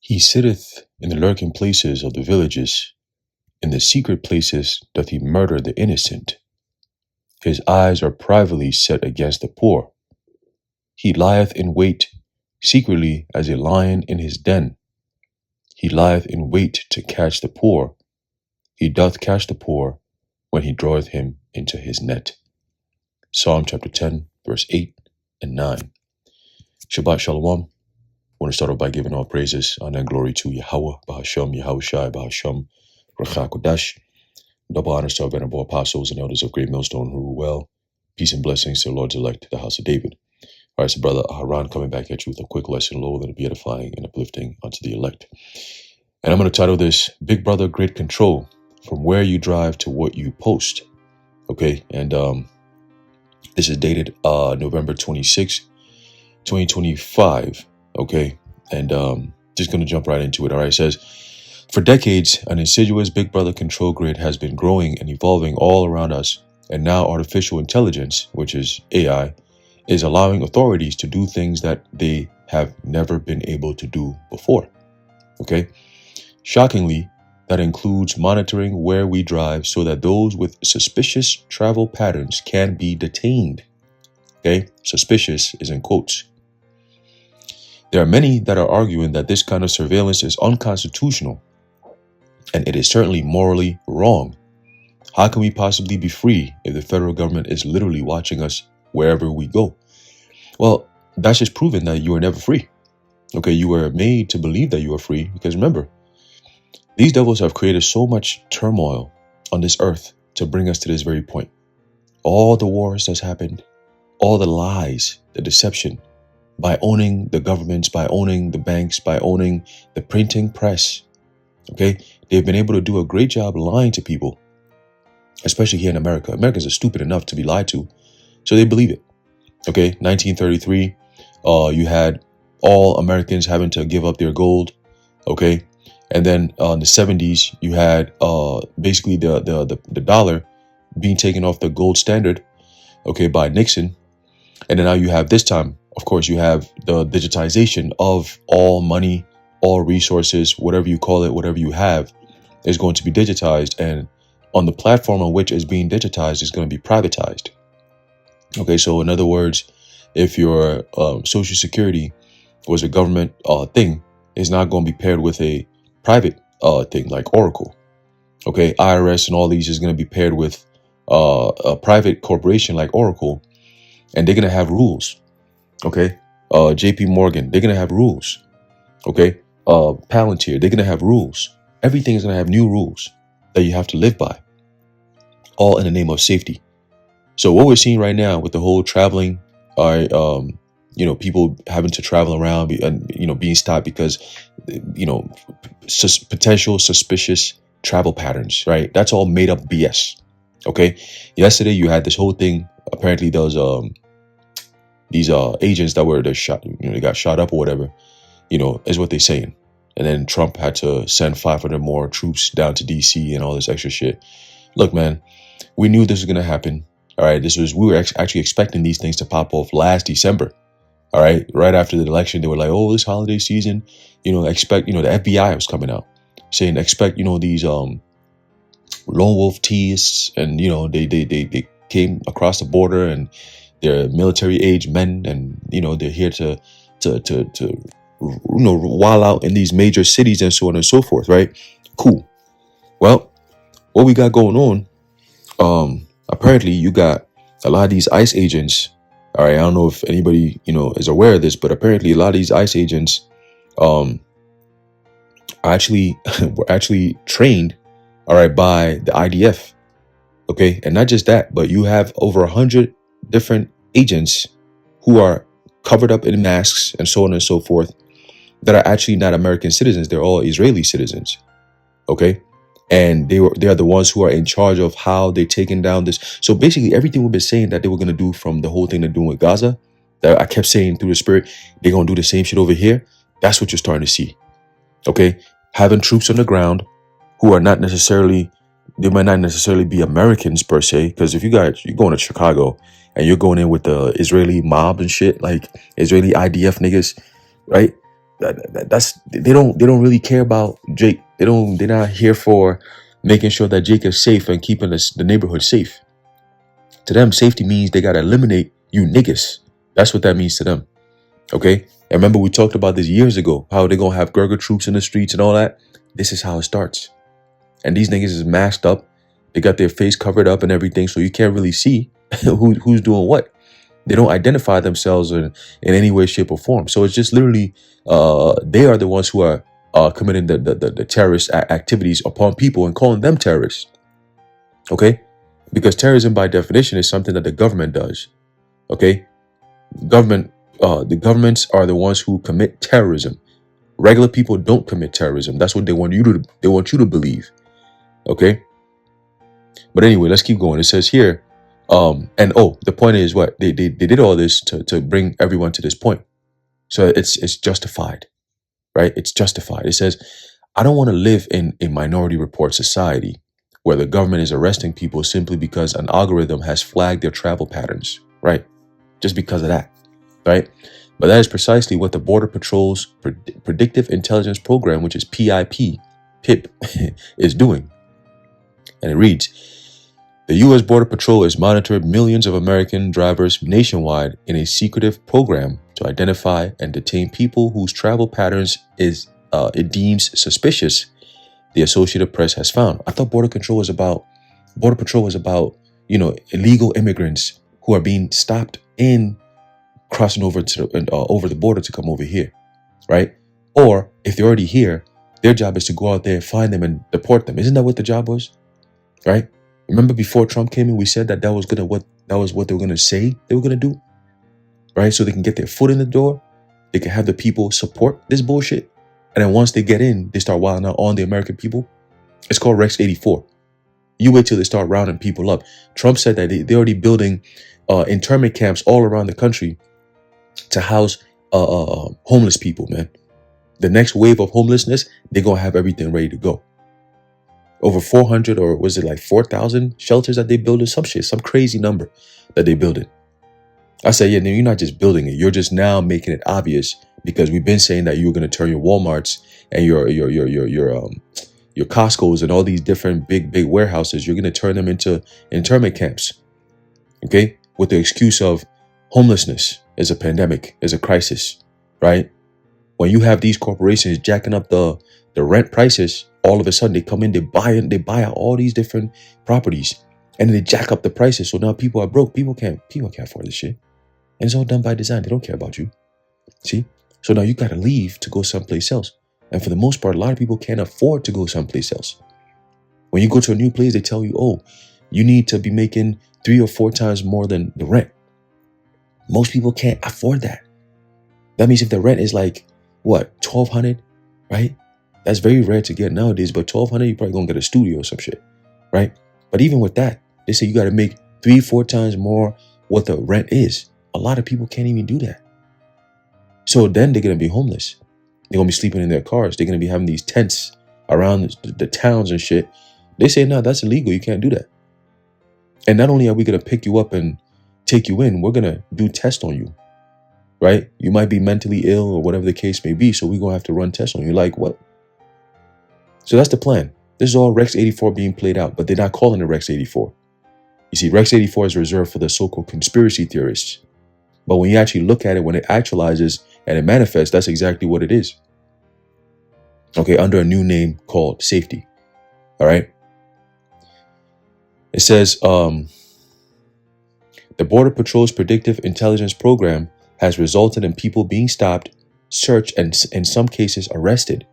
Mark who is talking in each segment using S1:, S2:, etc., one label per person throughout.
S1: He sitteth in the lurking places of the villages. In the secret places doth he murder the innocent. His eyes are privately set against the poor. He lieth in wait secretly as a lion in his den. He lieth in wait to catch the poor. He doth catch the poor when he draweth him into his net. Psalm chapter 10, verse 8 and 9. Shabbat Shalom. I want to start off by giving all praises, honor, and glory to Yahweh, Bahasham, Yahushai, Bahasham, Rachah Kodash. Double honors to our venerable apostles and elders of Great Millstone who rule well. Peace and blessings to the Lord's elect, the house of David. All right, so brother Haran coming back at you with a quick lesson, Lord, that'll be edifying and uplifting unto the elect. And I'm going to title this, Big Brother, Great Control, from where you drive to what you post. Okay, and this is dated November 26, 2025. Okay, and just going to jump right into it. All right, it says, for decades, an insidious Big Brother control grid has been growing and evolving all around us, and now artificial intelligence, which is AI, is allowing authorities to do things that they have never been able to do before. Okay? Shockingly, that includes monitoring where we drive so that those with suspicious travel patterns can be detained. Okay? Suspicious is in quotes. There are many that are arguing that this kind of surveillance is unconstitutional, and it is certainly morally wrong. How can we possibly be free if the federal government is literally watching us wherever we go? Well, that's just proven that you are never free. Okay, you were made to believe that you are free because remember, these devils have created so much turmoil on this earth to bring us to this very point. All the wars that's happened, all the lies, the deception, by owning the governments, by owning the banks, by owning the printing press. Okay, they've been able to do a great job lying to people, especially here in America. Americans are stupid enough to be lied to, so they believe it. Okay, 1933, you had all Americans having to give up their gold. Okay, and then in the 70s, you had basically the dollar being taken off the gold standard. Okay, by Nixon, and then now you have this time. Of course, you have the digitization of all money, all resources, whatever you call it, whatever you have, is going to be digitized, and on the platform on which it's being digitized is going to be privatized. Okay, so in other words, if your Social Security was a government thing, it's not going to be paired with a private thing like Oracle. Okay, IRS and all these is going to be paired with a private corporation like Oracle, and they're going to have rules. Okay, JP Morgan, they're going to have rules. Okay, Palantir, they're going to have rules. Everything is going to have new rules that you have to live by, all in the name of safety. So what we're seeing right now with the whole traveling, people having to travel around and, being stopped because, potential suspicious travel patterns, right? That's all made up BS. Okay. Yesterday you had this whole thing. Apparently those, these agents that were shot, they got shot up or whatever, is what they're saying. And then Trump had to send 500 more troops down to DC and all this extra shit. Look, man, we knew this was going to happen. All right. We were actually expecting these things to pop off last December. All right. Right after the election, they were like, oh, this holiday season, expect, the FBI was coming out saying, expect, these lone wolf theists. And, they came across the border and they're military age men. And, they're here to while out in these major cities and so on and so forth. Right. Cool. Well, what we got going on, apparently you got a lot of these ICE agents. All right, I don't know if anybody, is aware of this, but apparently a lot of these ICE agents were actually trained, all right, by the IDF. Okay, and not just that, but you have over 100 different agents who are covered up in masks and so on and so forth that are actually not American citizens. They're all Israeli citizens. Okay. And they are the ones who are in charge of how they're taking down this. So basically everything we've been saying that they were going to do from the whole thing they're doing with Gaza, that I kept saying through the spirit, they're going to do the same shit over here. That's what you're starting to see. Okay. Having troops on the ground who are not necessarily, they might not necessarily be Americans per se. Because if you're going to Chicago and you're going in with the Israeli mob and shit, like Israeli IDF niggas, right? That's they don't really care about Jake. They're not here for making sure that Jake is safe and keeping the neighborhood safe. To them, safety means they gotta eliminate you niggas. That's what that means to them. Okay? And remember, we talked about this years ago, how they're gonna have Gurga troops in the streets and all that. This is how it starts. And these niggas is masked up. They got their face covered up and everything, so you can't really see who's doing what. They don't identify themselves in any way, shape, or form. So it's just literally, they are the ones who are committing the terrorist activities upon people and calling them terrorists. Okay? Because terrorism, by definition, is something that the government does. Okay? The governments are the ones who commit terrorism. Regular people don't commit terrorism. That's what they want you to believe. Okay? But anyway, let's keep going. It says here, the point is what? They did all this to bring everyone to this point. So it's justified. Right? It's justified. It says, I don't want to live in a Minority Report society where the government is arresting people simply because an algorithm has flagged their travel patterns. Right? Just because of that. Right? But that is precisely what the Border Patrol's Predictive Intelligence Program, which is PIP, is doing. And it reads, the U.S. Border Patrol has monitored millions of American drivers nationwide in a secretive program to identify and detain people whose travel patterns it deems suspicious, the Associated Press has found. I thought Border Patrol was about, illegal immigrants who are being stopped in crossing over over the border to come over here, right? Or if they're already here, their job is to go out there, find them, and deport them. Isn't that what the job was, right? Remember before Trump came in, we said that was what they were gonna say they were gonna do, right? So they can get their foot in the door, they can have the people support this bullshit, and then once they get in, they start wilding out on the American people. It's called Rex 84. You wait till they start rounding people up. Trump said that they're already building internment camps all around the country to house homeless people, man. The next wave of homelessness, they're going to have everything ready to go. Over 400 or was it like 4,000 shelters that they building? Some shit, some crazy number that they building. I said, yeah, no, you're not just building it. You're just now making it obvious because we've been saying that you were going to turn your Walmarts and your Costco's and all these different big warehouses, you're going to turn them into internment camps. Okay? With the excuse of homelessness is a pandemic, is a crisis, right? When you have these corporations jacking up the rent prices, all of a sudden they come in, they buy out all these different properties, and then they jack up the prices. So now people are broke. People can't afford this shit. And it's all done by design. They don't care about you. See? So now you gotta leave to go someplace else. And for the most part, a lot of people can't afford to go someplace else. When you go to a new place, they tell you, oh, you need to be making 3 or 4 times more than the rent. Most people can't afford that. That means if the rent is like, what, $1,200, right? That's very rare to get nowadays, but $1,200, you're probably gonna get a studio or some shit, right? But even with that, they say you gotta make 3-4 times more what the rent is. A lot of people can't even do that. So then they're gonna be homeless. They're gonna be sleeping in their cars. They're gonna be having these tents around the towns and shit. They say, no, that's illegal. You can't do that. And not only are we gonna pick you up and take you in, we're gonna do tests on you, right? You might be mentally ill or whatever the case may be, so we're gonna have to run tests on you. Like what? So that's the plan. This is all Rex 84 being played out, but they're not calling it Rex 84. You see, Rex 84 is reserved for the so-called conspiracy theorists. But when you actually look at it, when it actualizes and it manifests, that's exactly what it is. Okay, under a new name called safety. All right. It says, the Border Patrol's Predictive Intelligence Program has resulted in people being stopped, searched, and in some cases arrested.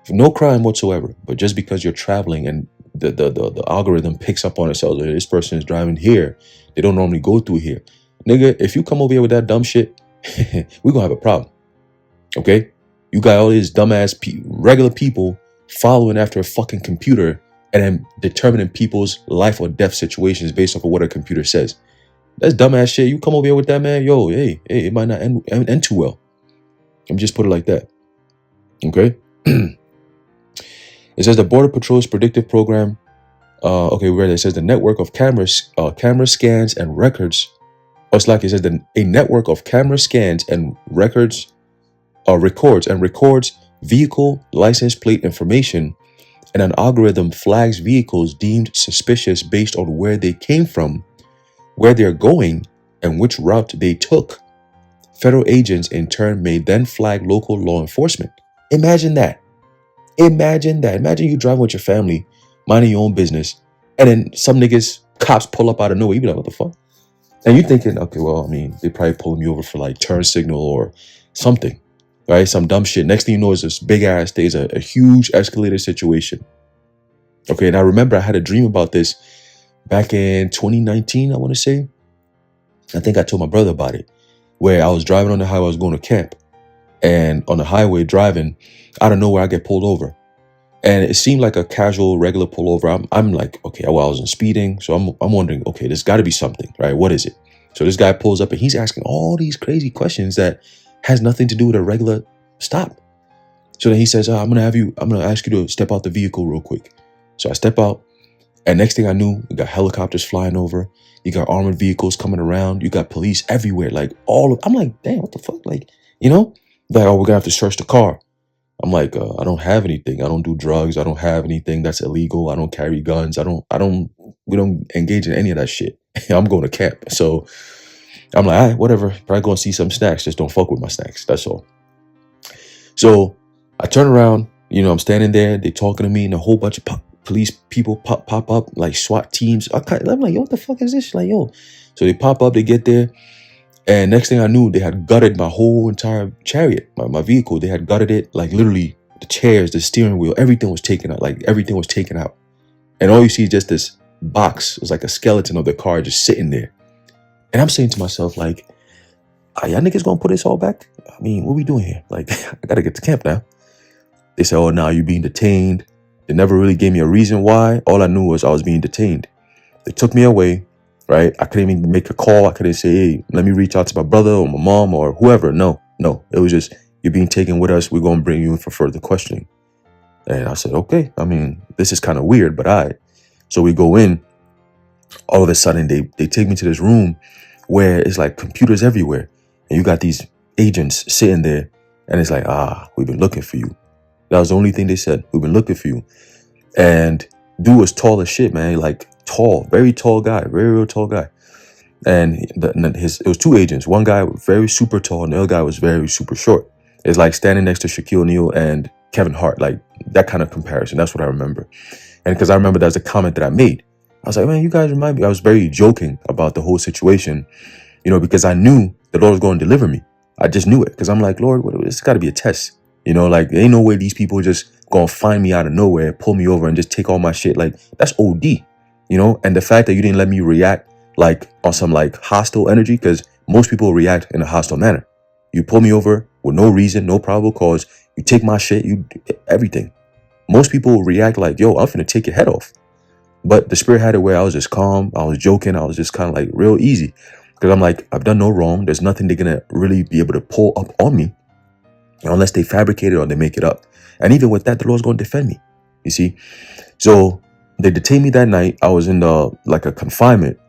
S1: For no crime whatsoever, but just because you're traveling and the algorithm picks up on itself. This person is driving here. They don't normally go through here. Nigga, if you come over here with that dumb shit, we're gonna have a problem. Okay? You got all these dumbass regular people following after a fucking computer and then determining people's life or death situations based off of what a computer says. That's dumbass shit. You come over here with that, man. Yo, hey, it might not end too well. Let me just put it like that. Okay? It says the Border Patrol's predictive program. Okay, we read it. It says the network of camera scans and records. Oh, it's like it says a network of camera scans and records records vehicle license plate information, and an algorithm flags vehicles deemed suspicious based on where they came from, where they're going, and which route they took. Federal agents in turn may then flag local law enforcement. Imagine that. Imagine that. Imagine you driving with your family, minding your own business, and then some niggas, cops pull up out of nowhere. You be like, what the fuck? And you thinking, okay, well, I mean, they probably pulling me over for like turn signal or something, right? Some dumb shit. Next thing you know is this big ass, there's a huge escalated situation. Okay, and I remember I had a dream about this back in 2019, I want to say. I think I told my brother about it, where I was driving on the highway, I was going to camp. And on the highway driving, out of nowhere, I get pulled over. And it seemed like a casual, regular pullover. I'm like, okay, well, I wasn't speeding. So I'm wondering, okay, there's got to be something, right? What is it? So this guy pulls up and he's asking all these crazy questions that has nothing to do with a regular stop. So then he says, I'm going to ask you to step out the vehicle real quick. So I step out, and next thing I knew, you got helicopters flying over. You got armored vehicles coming around. You got police everywhere. Like I'm like, damn, what the fuck? Like, like, oh, we're gonna have to search the car. I'm like, I don't have anything. I don't do drugs. I don't have anything that's illegal. I don't carry guns. We don't engage in any of that shit. I'm going to camp. So I'm like, all right, whatever. Probably going to see some snacks. Just don't fuck with my snacks. That's all. So I turn around, I'm standing there. They talking to me, and a whole bunch of police people pop up, like SWAT teams. I'm like, yo, what the fuck is this? Like, yo. So they pop up, they get there. And next thing I knew, they had gutted my whole entire chariot, my vehicle. They had gutted it, like literally the chairs, the steering wheel, everything was taken out. Like everything was taken out. And all you see is just this box. It's like a skeleton of the car just sitting there. And I'm saying to myself, like, are y'all niggas gonna put this all back? I mean, what we doing here? Like, I gotta get to camp now. They said, oh, now you're being detained. They never really gave me a reason why. All I knew was I was being detained. They took me away. Right? I couldn't even make a call. I couldn't say, hey, let me reach out to my brother or my mom or whoever. No. It was just, you're being taken with us. We're going to bring you in for further questioning. And I said, okay. I mean, this is kind of weird, but all right. So we go in. All of a sudden, they take me to this room where it's like computers everywhere. And you got these agents sitting there. And it's like, we've been looking for you. That was the only thing they said. We've been looking for you. And dude was tall as shit, man. Like, tall, very tall guy, very real tall guy. And it was two agents. One guy was very super tall, and the other guy was very super short. It's like standing next to Shaquille O'Neal and Kevin Hart, like that kind of comparison. That's what I remember. And because I remember that's a comment that I made. I was like, man, you guys remind me. I was very joking about the whole situation, because I knew the Lord was going to deliver me. I just knew it because I'm like, Lord, this got to be a test. Like there ain't no way these people just gonna find me out of nowhere, pull me over, and just take all my shit. Like that's OD. And the fact that you didn't let me react like on some like hostile energy, because most people react in a hostile manner. You pull me over with no reason, no probable cause. You take my shit, everything. Most people react like, yo, I'm finna take your head off. But the Spirit had it where I was just calm. I was joking. I was just kind of like real easy because I'm like, I've done no wrong. There's nothing they're going to really be able to pull up on me unless they fabricate it or they make it up. And even with that, the Lord's going to defend me. You see? So they detained me that night. I was in like a confinement,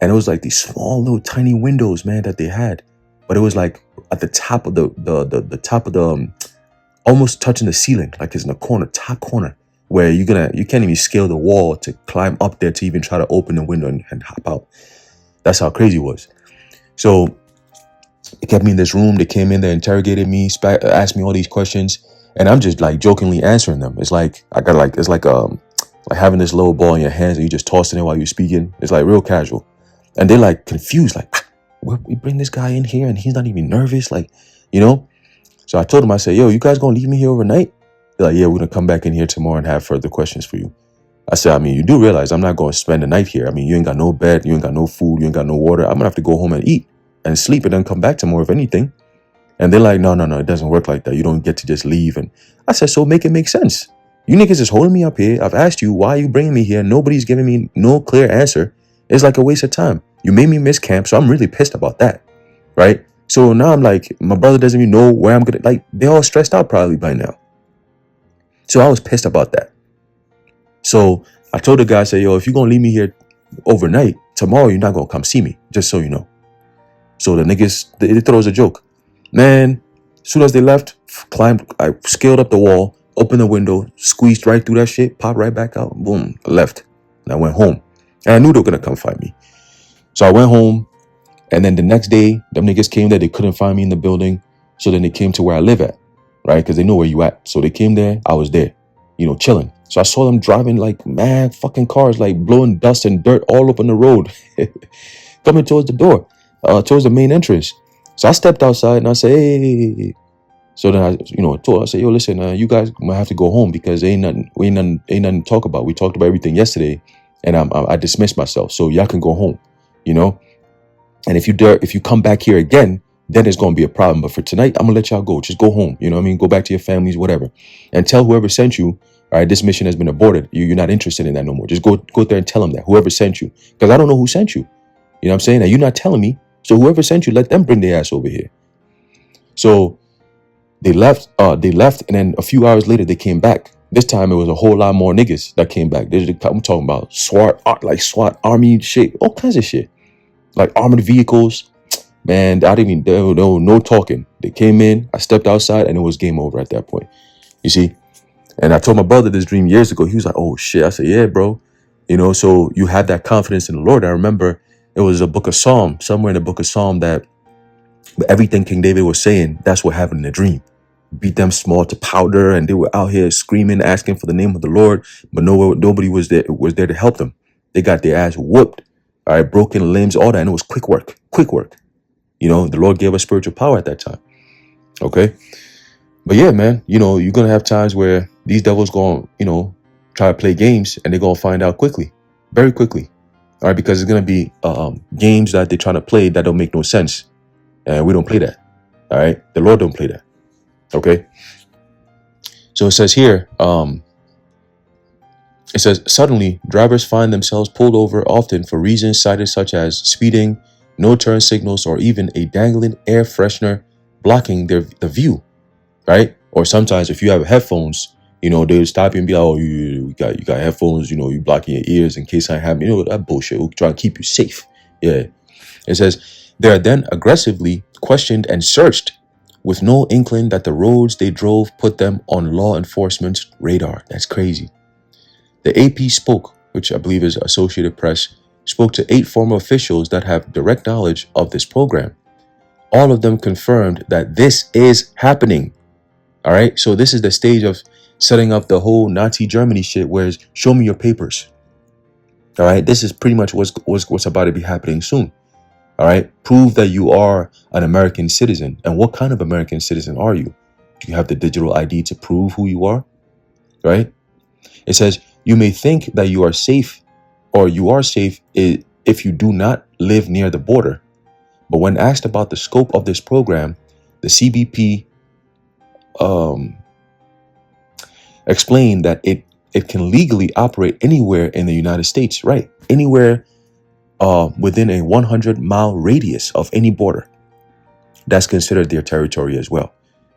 S1: and it was like these small little tiny windows, man, that they had. But it was like at the top of the top of the almost touching the ceiling, like it's in the corner, top corner, where you can't even scale the wall to climb up there to even try to open the window and hop out. That's how crazy it was. So they kept me in this room. They came in there, interrogated me, asked me all these questions, and I'm just like jokingly answering them. It's like it's like having this little ball in your hands and you just tossing it while you're speaking. It's like real casual. And they're like confused, like, we bring this guy in here and he's not even nervous, like, So I told them, I said, yo, you guys gonna leave me here overnight? They're like, yeah, we're gonna come back in here tomorrow and have further questions for you. I said, I mean, you do realize I'm not gonna spend the night here. I mean, you ain't got no bed, you ain't got no food, you ain't got no water. I'm gonna have to go home and eat and sleep and then come back tomorrow if anything. And they're like, no, it doesn't work like that. You don't get to just leave. And I said, so make it make sense. You niggas is holding me up here. I've asked you, why are you bringing me here? Nobody's giving me no clear answer. It's like a waste of time. You made me miss camp, so I'm really pissed about that, right? So now I'm like, my brother doesn't even know where I'm gonna, like, they're all stressed out probably by now. So I was pissed about that. So I told the guy, I said, yo, if you're gonna leave me here overnight, tomorrow you're not gonna come see me, just so you know. So the niggas, they thought it was a joke. Man, as soon as they left, I scaled up the wall, opened the window, squeezed right through that shit, popped right back out, boom, I left. And I went home. And I knew they were gonna come find me. So I went home, and then the next day, them niggas came there, they couldn't find me in the building. So then they came to where I live at, right? Because they know where you at. So they came there, I was there, chilling. So I saw them driving like mad fucking cars, like blowing dust and dirt all up on the road, coming towards the door, towards the main entrance. So I stepped outside and I said, hey. So then I, told her, I said, yo, listen, you guys might have to go home because ain't nothing to talk about. We talked about everything yesterday, and I dismissed myself. So y'all can go home, And if you come back here again, then it's gonna be a problem. But for tonight, I'm gonna let y'all go. Just go home. You know what I mean? Go back to your families, whatever, and tell whoever sent you. All right, this mission has been aborted. You're not interested in that no more. Just go there and tell them that whoever sent you, because I don't know who sent you. You know what I'm saying? And you're not telling me. So whoever sent you, let them bring their ass over here. So they left, and then a few hours later they came back. This time it was a whole lot more niggas that came back. I'm talking about SWAT, army shit, all kinds of shit, like armored vehicles. Man, there was no talking. They came in, I stepped outside, and it was game over at that point. You see? And I told my brother this dream years ago. He was like, oh shit. I said, yeah, bro. So you had that confidence in the Lord. I remember it was a book of Psalm, somewhere in the book of Psalm, that everything King David was saying, that's what happened in the dream. Beat them small to powder, and they were out here screaming, asking for the name of the Lord, but nobody was there to help them. They got their ass whooped, all right, broken limbs, all that, and it was quick work. The Lord gave us spiritual power at that time. Okay. But yeah, man, you're going to have times where these devils going, try to play games, and they're going to find out quickly, very quickly. All right. Because it's going to be games that they're trying to play that don't make no sense. And we don't play that. All right. The Lord don't play that. Okay. So it says here, suddenly drivers find themselves pulled over often for reasons cited such as speeding, no turn signals, or even a dangling air freshener blocking the view. Right? Or sometimes if you have headphones, they'll stop you and be like, oh, you got headphones, you blocking your ears in case I have, that bullshit. We'll try to keep you safe. Yeah. It says they are then aggressively questioned and searched with no inkling that the roads they drove put them on law enforcement's radar. That's crazy. The AP spoke, which I believe is Associated Press, spoke to 8 former officials that have direct knowledge of this program. All of them confirmed that this is happening. All right. So this is the stage of setting up the whole Nazi Germany shit, where it's show me your papers. All right. This is pretty much what's about to be happening soon. All right. Prove that you are an American citizen. And what kind of American citizen are you? Do you have the digital ID to prove who you are? Right. It says you may think that you are safe, or you are safe if you do not live near the border. But when asked about the scope of this program, the CBP explained that it can legally operate anywhere in the United States, right? Anywhere within a 100-mile radius of any border. That's considered their territory as well.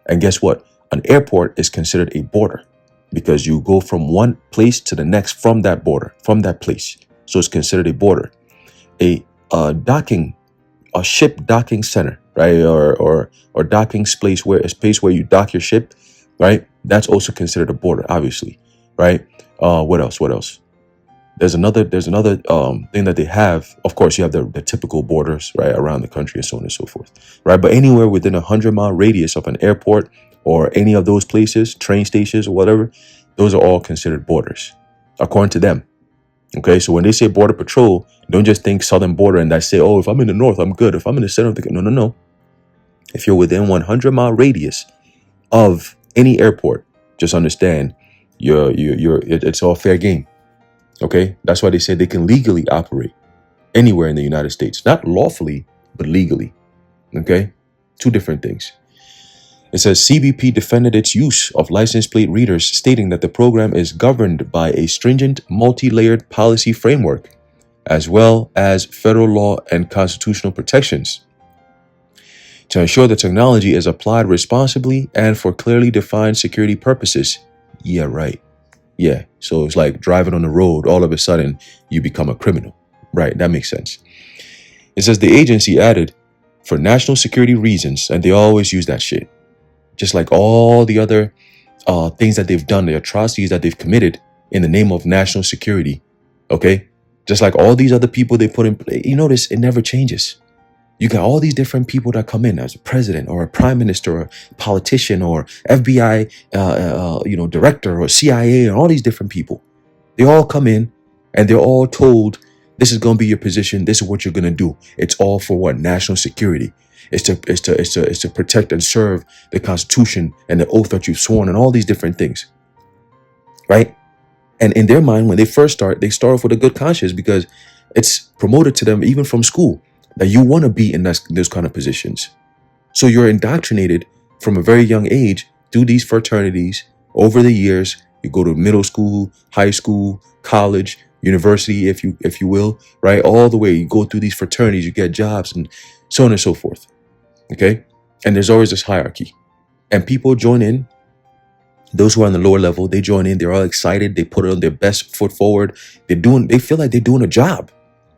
S1: And guess what? An airport is considered a border because you go from one place to the next from that border, from that place. So it's considered a border. A ship docking center, right? Or docking space where you dock your ship, right? That's also considered a border, obviously, right? What else? There's another thing that they have. Of course, you have the typical borders, right, around the country and so on and so forth, right? But anywhere within a 100-mile radius of an airport or any of those places, train stations or whatever, those are all considered borders, according to them. Okay, so when they say border patrol, don't just think southern border and that say, oh, if I'm in the north, I'm good. If I'm in the center, no. If you're within 100-mile radius of any airport, just understand it's all fair game. Okay, that's why they say they can legally operate anywhere in the United States, not lawfully, but legally. Okay, 2 different things. It says CBP defended its use of license plate readers, stating that the program is governed by a stringent, multi-layered policy framework, as well as federal law and constitutional protections, to ensure the technology is applied responsibly and for clearly defined security purposes. Yeah, right. Yeah, so it's like driving on the road, all of a sudden you become a criminal. Right, that makes sense. It says the agency added, for national security reasons, and they always use that shit. just like all the other things that they've done, the atrocities that they've committed in the name of national security. Okay, just like all these other people they put in place. You notice it never changes. You got all these different people that come in as a president or a prime minister or a politician or FBI, director or CIA, and all these different people. They all come in and they're all told, this is going to be your position. This is what you're going to do. It's all for what? National security. It's to protect and serve the Constitution and the oath that you've sworn and all these different things. Right? And in their mind, when they first start, they start off with a good conscience because it's promoted to them even from school that you want to be in those kind of positions. So you're indoctrinated from a very young age through these fraternities over the years. You go to middle school, high school, college, university, if you will, right? All the way, you go through these fraternities, you get jobs and so on and so forth. Okay? And there's always this hierarchy. And people join in. Those who are on the lower level, they join in. They're all excited. They put on their best foot forward. They feel like they're doing a job.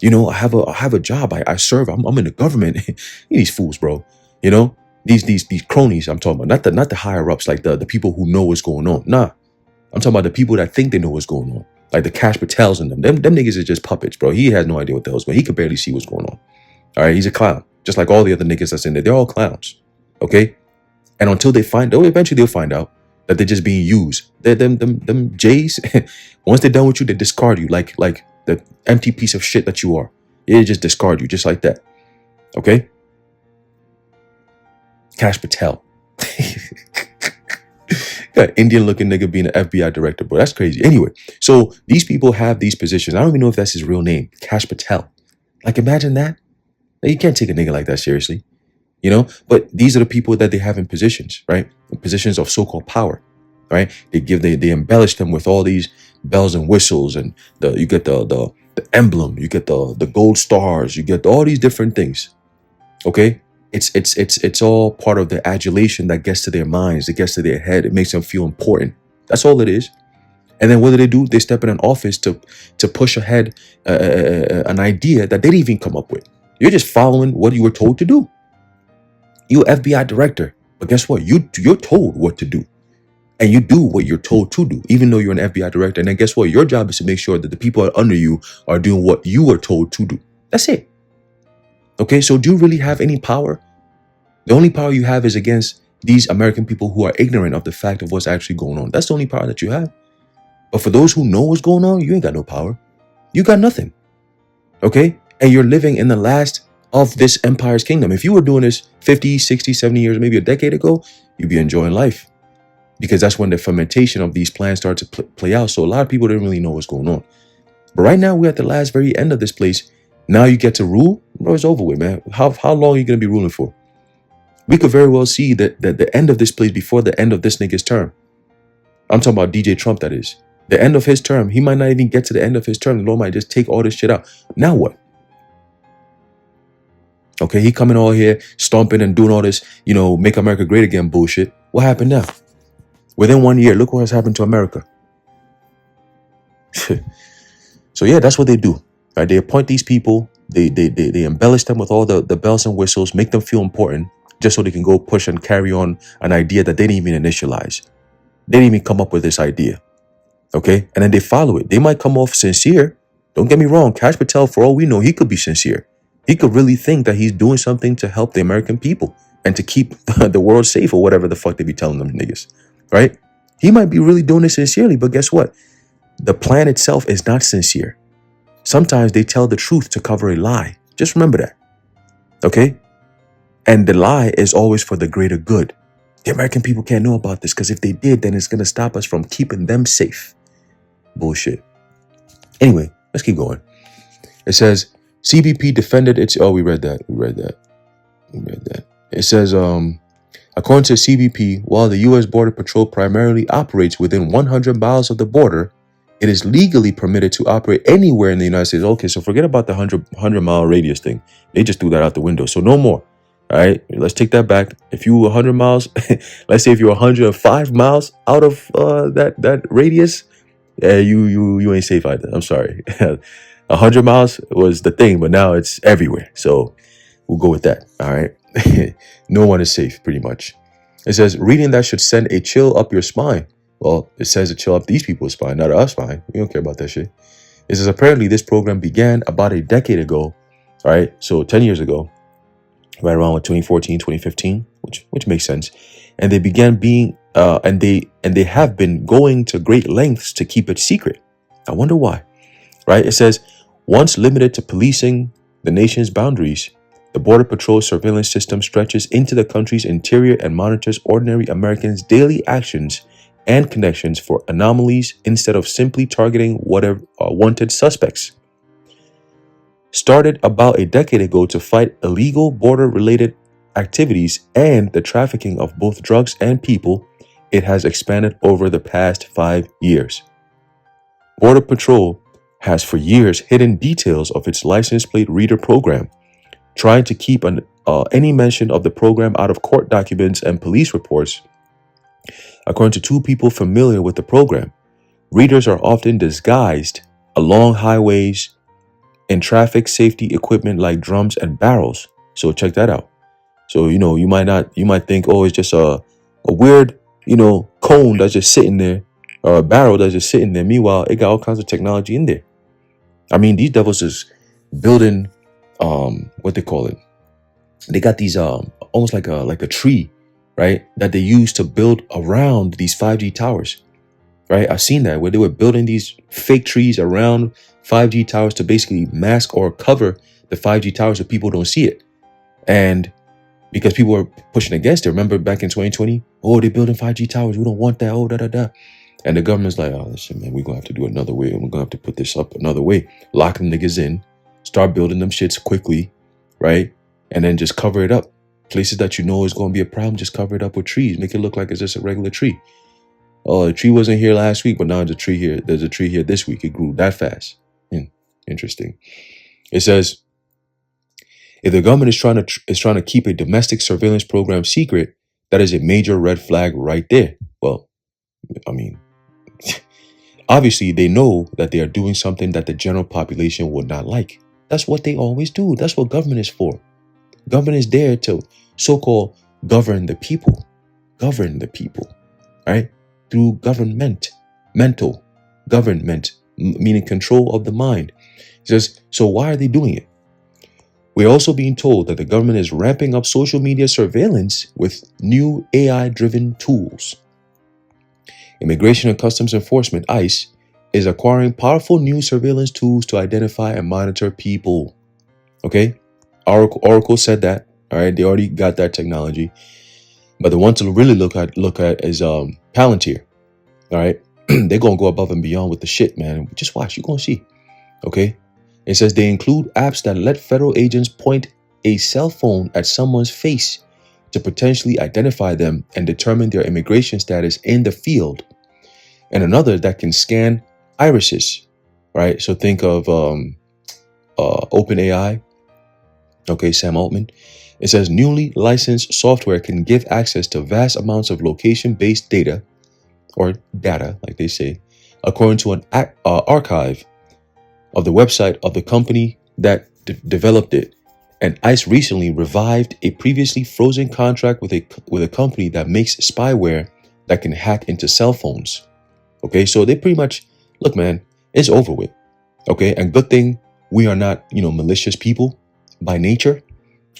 S1: You know, I have a job. I serve. I'm in the government. These fools, bro. You know, these cronies I'm talking about. Not the higher ups, like the people who know what's going on. Nah. I'm talking about the people that think they know what's going on. Like the Cash Patels and them. Them niggas are just puppets, bro. He has no idea what the hell's going on. He could barely see what's going on. All right, he's a clown. Just like all the other niggas that's in there. They're all clowns. Okay? And until eventually they'll find out that they're just being used. Them Jays, once they're done with you, they discard you like the empty piece of shit that you are. They just discard you just like that. Okay? Cash Patel. Got Indian looking nigga being an FBI director, bro. That's crazy. Anyway, so these people have these positions. I don't even know if that's his real name. Cash Patel. Like, imagine that. You can't take a nigga like that seriously. You know? But these are the people that they have in positions, right? In positions of so-called power, right? They embellish them with all these bells and whistles, and you get the emblem, you get the gold stars, you get all these different things. Okay? It's all part of the adulation that gets to their minds, it gets to their head, it makes them feel important. That's all it is. And then what do? They step in an office to push ahead an idea that they didn't even come up with. You're just following what you were told to do. You're FBI director, but guess what? You're told what to do. And you do what you're told to do, even though you're an FBI director. And then guess what? Your job is to make sure that the people under you are doing what you were told to do. That's it. Okay, so do you really have any power? The only power you have is against these American people who are ignorant of the fact of what's actually going on. That's the only power that you have. But for those who know what's going on, you ain't got no power. You got nothing. Okay? And you're living in the last of this empire's kingdom. If you were doing this 50, 60, 70 years, maybe a decade ago, you'd be enjoying life. Because that's when the fermentation of these plans start to play out. So a lot of people didn't really know what's going on. But right now, we're at the last very end of this place. Now you get to rule. Bro, it's over with, man. How long are you going to be ruling for? We could very well see that the end of this place before the end of this nigga's term. I'm talking about DJ Trump, that is. The end of his term. He might not even get to the end of his term. The Lord might just take all this shit out. Now what? Okay, he coming all here, stomping and doing all this, make America great again bullshit. What happened now? Within 1 year, look what has happened to America. So yeah, that's what they do. Right? They appoint these people. They embellish them with all the bells and whistles, make them feel important, just so they can go push and carry on an idea that they didn't even initialize. They didn't even come up with this idea. Okay? And then they follow it. They might come off sincere. Don't get me wrong. Cash Patel, for all we know, he could be sincere. He could really think that he's doing something to help the American people and to keep the world safe or whatever the fuck they be telling them niggas. Right? He might be really doing it sincerely, but guess what? The plan itself is not sincere. Sometimes they tell the truth to cover a lie. Just remember that. Okay? And the lie is always for the greater good. The American people can't know about this because if they did, then it's going to stop us from keeping them safe. Bullshit. Anyway, let's keep going. It says, CBP defended its... Oh, we read that. It says, according to CBP, while the U.S. Border Patrol primarily operates within 100 miles of the border, it is legally permitted to operate anywhere in the United States. Okay, so forget about the 100-mile radius thing. They just threw that out the window. So no more. All right, let's take that back. If you were 100 miles, let's say if you're 105 miles out of that radius, you ain't safe either. I'm sorry. 100 miles was the thing, but now it's everywhere. So we'll go with that. All right. No one is safe, pretty much. It says, reading that should send a chill up your spine. Well, it says a chill up these people's spine, not our spine. We don't care about that shit. It says, apparently this program began about a decade ago, right? So 10 years ago, right around 2014, 2015, which makes sense. And they began being, and they have been going to great lengths to keep it secret. I wonder why, right? It says, once limited to policing the nation's boundaries, the Border Patrol surveillance system stretches into the country's interior and monitors ordinary Americans' daily actions and connections for anomalies instead of simply targeting whatever wanted suspects. Started about a decade ago to fight illegal border-related activities and the trafficking of both drugs and people, it has expanded over the past 5 years. Border Patrol has for years hidden details of its license plate reader program, trying to keep any mention of the program out of court documents and police reports. According to two people familiar with the program, readers are often disguised along highways in traffic safety equipment like drums and barrels. So check that out. So, you might think, oh, it's just a weird, cone that's just sitting there, or a barrel that's just sitting there. Meanwhile, it got all kinds of technology in there. I mean, these devils is building, what they call it. They got these, almost like a tree, right? That they use to build around these 5G towers, right? I've seen that where they were building these fake trees around 5G towers to basically mask or cover the 5G towers so people don't see it. And because people were pushing against it, remember back in 2020, oh, they're building 5G towers. We don't want that. Oh, da. And the government's like, oh, listen, man, we're going to have to do it another way. And we're going to have to put this up another way. Lock them niggas in, start building them shits quickly, right? And then just cover it up. Places that is going to be a problem, just cover it up with trees. Make it look like it's just a regular tree. Oh, the tree wasn't here last week, but now there's a tree here. There's a tree here this week. It grew that fast. Interesting. It says, if the government is trying to keep a domestic surveillance program secret, that is a major red flag right there. Well, I mean, obviously they know that they are doing something that the general population would not like. That's what they always do. That's what government is for. Government is there to so-called govern the people, right? Through mental government, meaning control of the mind. He says, so why are they doing it? We're also being told that the government is ramping up social media surveillance with new AI-driven tools. Immigration and Customs Enforcement, ICE, is acquiring powerful new surveillance tools to identify and monitor people. Okay? Oracle said that. All right, they already got that technology. But the one to really look at is Palantir. All right? They're going to go above and beyond with the shit, man. Just watch. You're going to see. Okay? It says they include apps that let federal agents point a cell phone at someone's face to potentially identify them and determine their immigration status in the field. And another that can scan irises, right? So think of OpenAI, okay, Sam Altman. It says newly licensed software can give access to vast amounts of location-based data, or data, like they say, according to an archive of the website of the company that developed it. And ICE recently revived a previously frozen contract with a company that makes spyware that can hack into cell phones. Okay, so they pretty much, look, man, it's over with. Okay, and good thing we are not, malicious people by nature.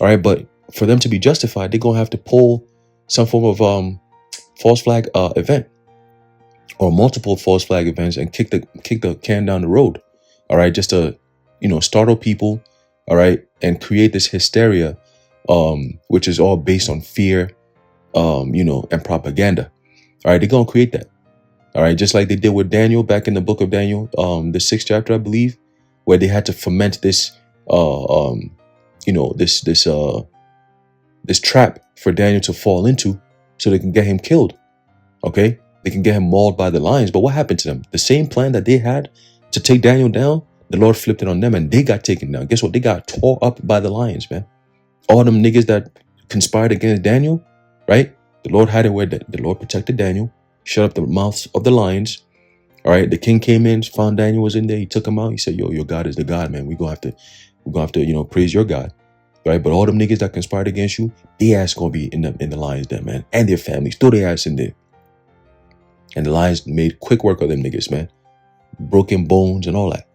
S1: All right, but for them to be justified, they're gonna have to pull some form of false flag event or multiple false flag events and kick the can down the road. All right, just to, startle people, all right, and create this hysteria, which is all based on fear, and propaganda. All right, they're going to create that. All right, just like they did with Daniel back in the book of Daniel, the 6th chapter, I believe, where they had to foment this, this trap for Daniel to fall into so they can get him killed. Okay, they can get him mauled by the lions. But what happened to them? The same plan that they had to take Daniel down, the Lord flipped it on them and they got taken down. Guess what? They got tore up by the lions, man. All them niggas that conspired against Daniel, right? The Lord had it where the Lord protected Daniel, shut up the mouths of the lions. All right. The king came in, found Daniel was in there. He took him out. He said, yo, your God is the God, man. We're gonna have to, praise your God. right? But all them niggas that conspired against you, they ass gonna be in the lion's den, man, and their families, throw their ass in there. And the lions made quick work of them niggas, man. Broken bones and all that.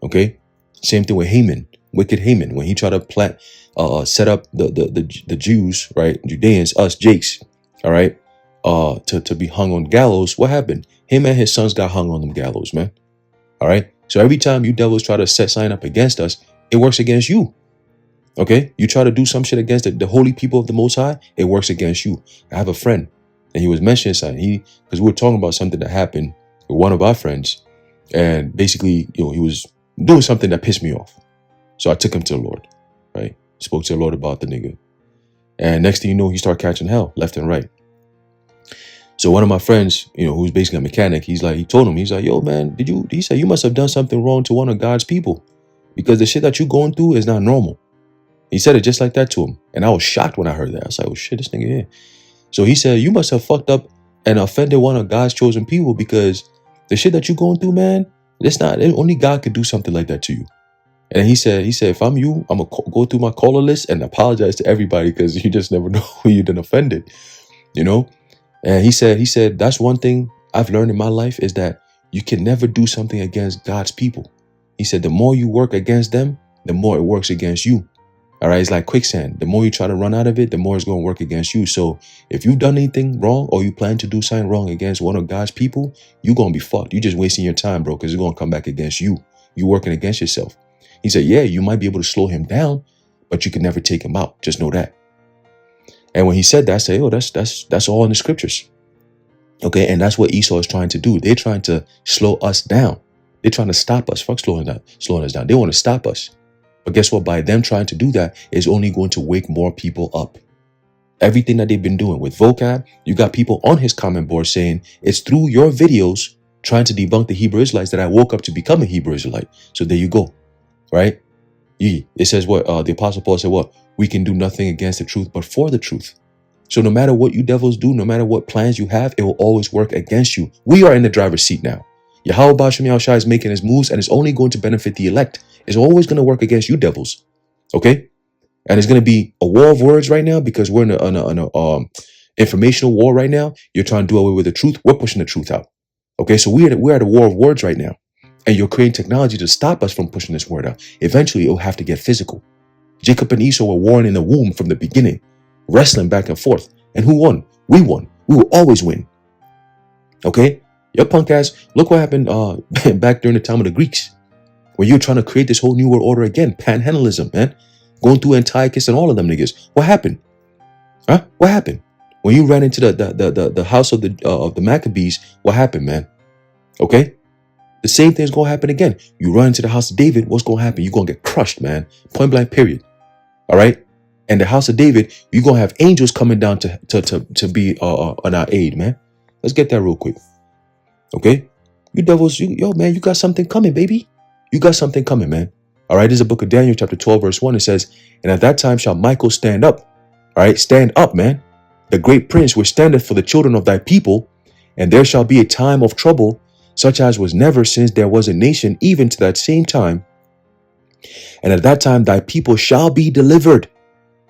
S1: Okay? Same thing with Haman, wicked Haman, when he tried to set up the Jews, right? Judeans, us Jakes, all right, to be hung on gallows. What happened? Him and his sons got hung on them gallows, man. All right. So every time you devils try to set sign up against us, it works against you. Okay? You try to do some shit against the holy people of the Most High, it works against you. I have a friend, and he was mentioning something. Because we were talking about something that happened with one of our friends, and basically, he was doing something that pissed me off. So I took him to the Lord, right? Spoke to the Lord about the nigga. And next thing you know, he started catching hell left and right. So one of my friends, who's basically a mechanic, he told him, he's like, yo, man, he said, you must have done something wrong to one of God's people, because the shit that you're going through is not normal. He said it just like that to him. And I was shocked when I heard that. I was like, oh shit, this nigga here. So he said, you must have fucked up and offended one of God's chosen people, because the shit that you're going through, man, only God could do something like that to you. And he said, if I'm you, I'm going to go through my caller list and apologize to everybody, because you just never know who you done offended, And he said, that's one thing I've learned in my life, is that you can never do something against God's people. He said, the more you work against them, the more it works against you. All right. It's like quicksand. The more you try to run out of it, the more it's going to work against you. So if you've done anything wrong, or you plan to do something wrong against one of God's people, you're going to be fucked. You're just wasting your time, bro, because it's going to come back against you. You're working against yourself. He said, yeah, you might be able to slow him down, but you can never take him out. Just know that. And when he said that, I said, oh, that's all in the scriptures. Okay. And that's what Esau is trying to do. They're trying to slow us down. They're trying to stop us. Fuck slowing us down. They want to stop us. But guess what? By them trying to do that is only going to wake more people up. Everything that they've been doing with Vocab, you got people on his comment board saying, it's through your videos trying to debunk the Hebrew Israelites that I woke up to become a Hebrew Israelite. So there you go. Right? It says what? The Apostle Paul said what? We can do nothing against the truth, but for the truth. So no matter what you devils do, no matter what plans you have, it will always work against you. We are in the driver's seat now. Yahweh Ba'ashem Yahushua is making his moves, and it's only going to benefit the elect. It's always going to work against you devils. Okay? And it's going to be a war of words right now, because we're in a informational war right now. You're trying to do away with the truth. We're pushing the truth out. Okay? So we're at a war of words right now. And you're creating technology to stop us from pushing this word out. Eventually, it will have to get physical. Jacob and Esau were warring in the womb from the beginning, wrestling back and forth. And who won? We won. We will always win. Okay? Your punk ass, look what happened back during the time of the Greeks, when you're trying to create this whole new world order again. Panhellenism, man. Going through Antiochus and all of them niggas. What happened? Huh? What happened? When you ran into the house of the Maccabees, what happened, man? Okay? The same thing's going to happen again. You run into the house of David, what's going to happen? You're going to get crushed, man. Point blank, period. All right? And the house of David, you're going to have angels coming down to be on our aid, man. Let's get that real quick. Okay? You devils, yo, man, you got something coming, baby. You got something coming, man. All right? This is the book of Daniel, chapter 12, verse 1. It says, and at that time shall Michael stand up. All right? Stand up, man. The great prince which standeth for the children of thy people. And there shall be a time of trouble, such as was never since there was a nation, even to that same time. And at that time thy people shall be delivered.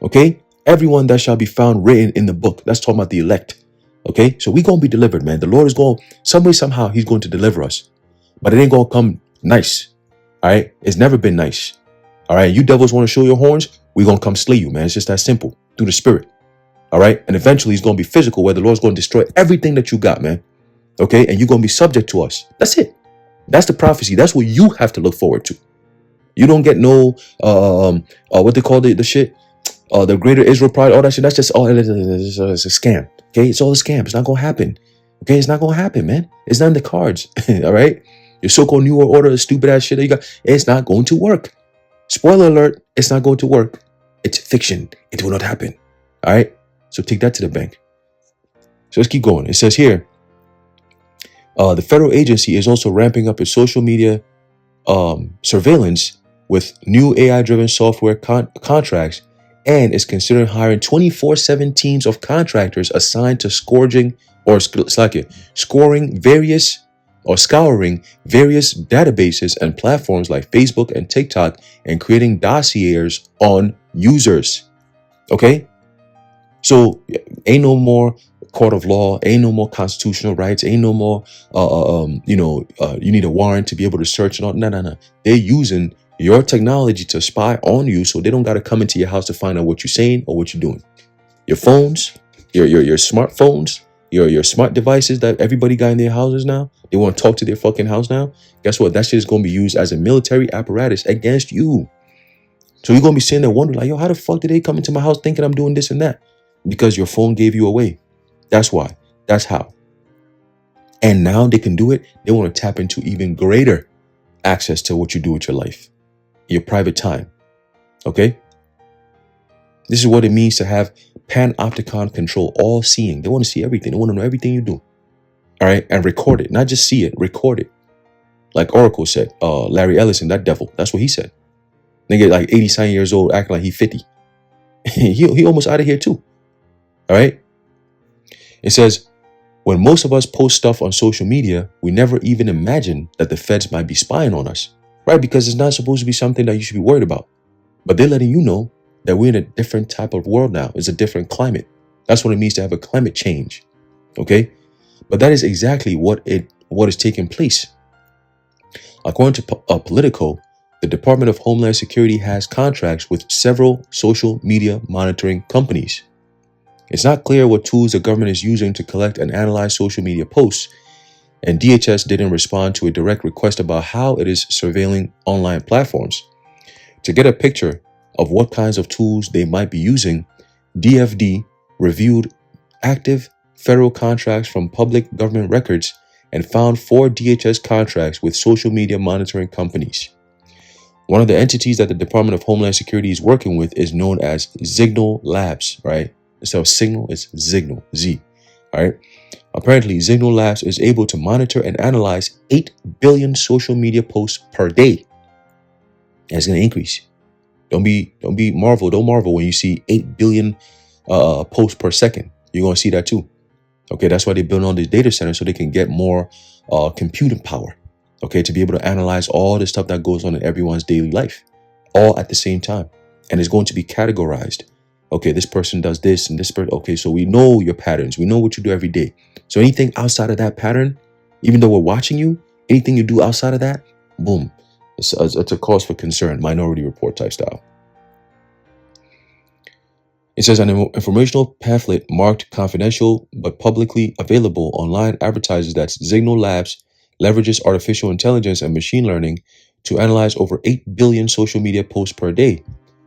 S1: Okay? Everyone that shall be found written in the book. That's talking about the elect. Okay? So we're going to be delivered, man. The Lord is going, some way, somehow, he's going to deliver us. But it ain't going to come nice. All right? It's never been nice. All right? You devils want to show your horns? We're going to come slay you, man. It's just that simple. Through the spirit. All right? And eventually it's going to be physical, where the Lord's going to destroy everything that you got, man. Okay? And you're going to be subject to us. That's it. That's the prophecy. That's what you have to look forward to. You don't get no, what they call the shit? The Greater Israel Pride, all that shit. That's just, it's a scam. Okay? It's all a scam. It's not going to happen. Okay? It's not going to happen, man. It's not in the cards. All right? Your so-called New World Order, stupid ass shit that you got, it's not going to work. Spoiler alert, it's not going to work. It's fiction. It will not happen. All right? So take that to the bank. So let's keep going. It says here, the federal agency is also ramping up its social media surveillance with new AI-driven software contracts, and is considering hiring 24/7 teams of contractors assigned to scouring various databases and platforms like Facebook and TikTok, and creating dossiers on users. Okay? So ain't no more court of law, ain't no more constitutional rights, ain't no more you need a warrant to be able to search and all. No. They're using your technology to spy on you, so they don't got to come into your house to find out what you're saying or what you're doing. Your phones, your smartphones, your smart devices that everybody got in their houses now, they want to talk to their fucking house now. Guess what? That shit is going to be used as a military apparatus against you. So you're going to be sitting there wondering, like, yo, how the fuck did they come into my house thinking I'm doing this and that? Because your phone gave you away. That's why. That's how. And now they can do it. They want to tap into even greater access to what you do with your life, your private time. Okay? This is what it means to have panopticon control, all seeing. They want to see everything. They want to know everything you do. All right? And record it. Not just see it, record it. Like Oracle said, Larry Ellison, that devil. That's what he said. Nigga like 80-something years old, acting like he 50. he almost out of here too. All right? It says, when most of us post stuff on social media, we never even imagine that the feds might be spying on us, right? Because it's not supposed to be something that you should be worried about. But they're letting you know that we're in a different type of world now. It's a different climate. That's what it means to have a climate change, okay? But that is exactly what is taking place. According to Politico, the Department of Homeland Security has contracts with several social media monitoring companies. It's not clear what tools the government is using to collect and analyze social media posts, and DHS didn't respond to a direct request about how it is surveilling online platforms. To get a picture of what kinds of tools they might be using, DFD reviewed active federal contracts from public government records and found 4 DHS contracts with social media monitoring companies. One of the entities that the Department of Homeland Security is working with is known as Zignal Labs, right? Instead of Signal, it's Zignal, Z. All right. Apparently, Zignal Labs is able to monitor and analyze 8 billion social media posts per day. And it's going to increase. Don't marvel when you see 8 billion posts per second. You're going to see that too. Okay, that's why they're building all these data centers so they can get more computing power. Okay, to be able to analyze all the stuff that goes on in everyone's daily life, all at the same time. And it's going to be categorized. Okay, this person does this and this person. Okay, so we know your patterns. We know what you do every day. So anything outside of that pattern, even though we're watching you, anything you do outside of that, boom, it's a cause for concern, Minority Report type style. It says an informational pamphlet marked confidential but publicly available online advertises that Zignal Labs leverages artificial intelligence and machine learning to analyze over 8 billion social media posts per day,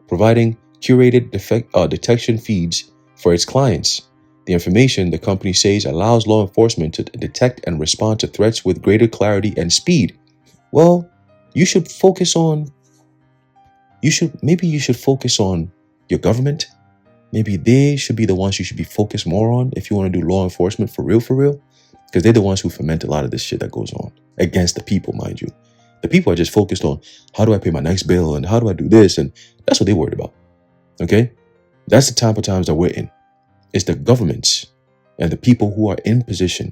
S1: providing curated detection feeds for its clients. The information, the company says, allows law enforcement to detect and respond to threats with greater clarity and speed. Well, you should focus on your government. Maybe they should be the ones you should be focused more on if you want to do law enforcement for real, because they're the ones who foment a lot of this shit that goes on against the people, mind you. The people are just focused on how do I pay my next bill and how do I do this, and that's what they're worried about. Okay? That's the type of times that we're in. It's the governments and the people who are in position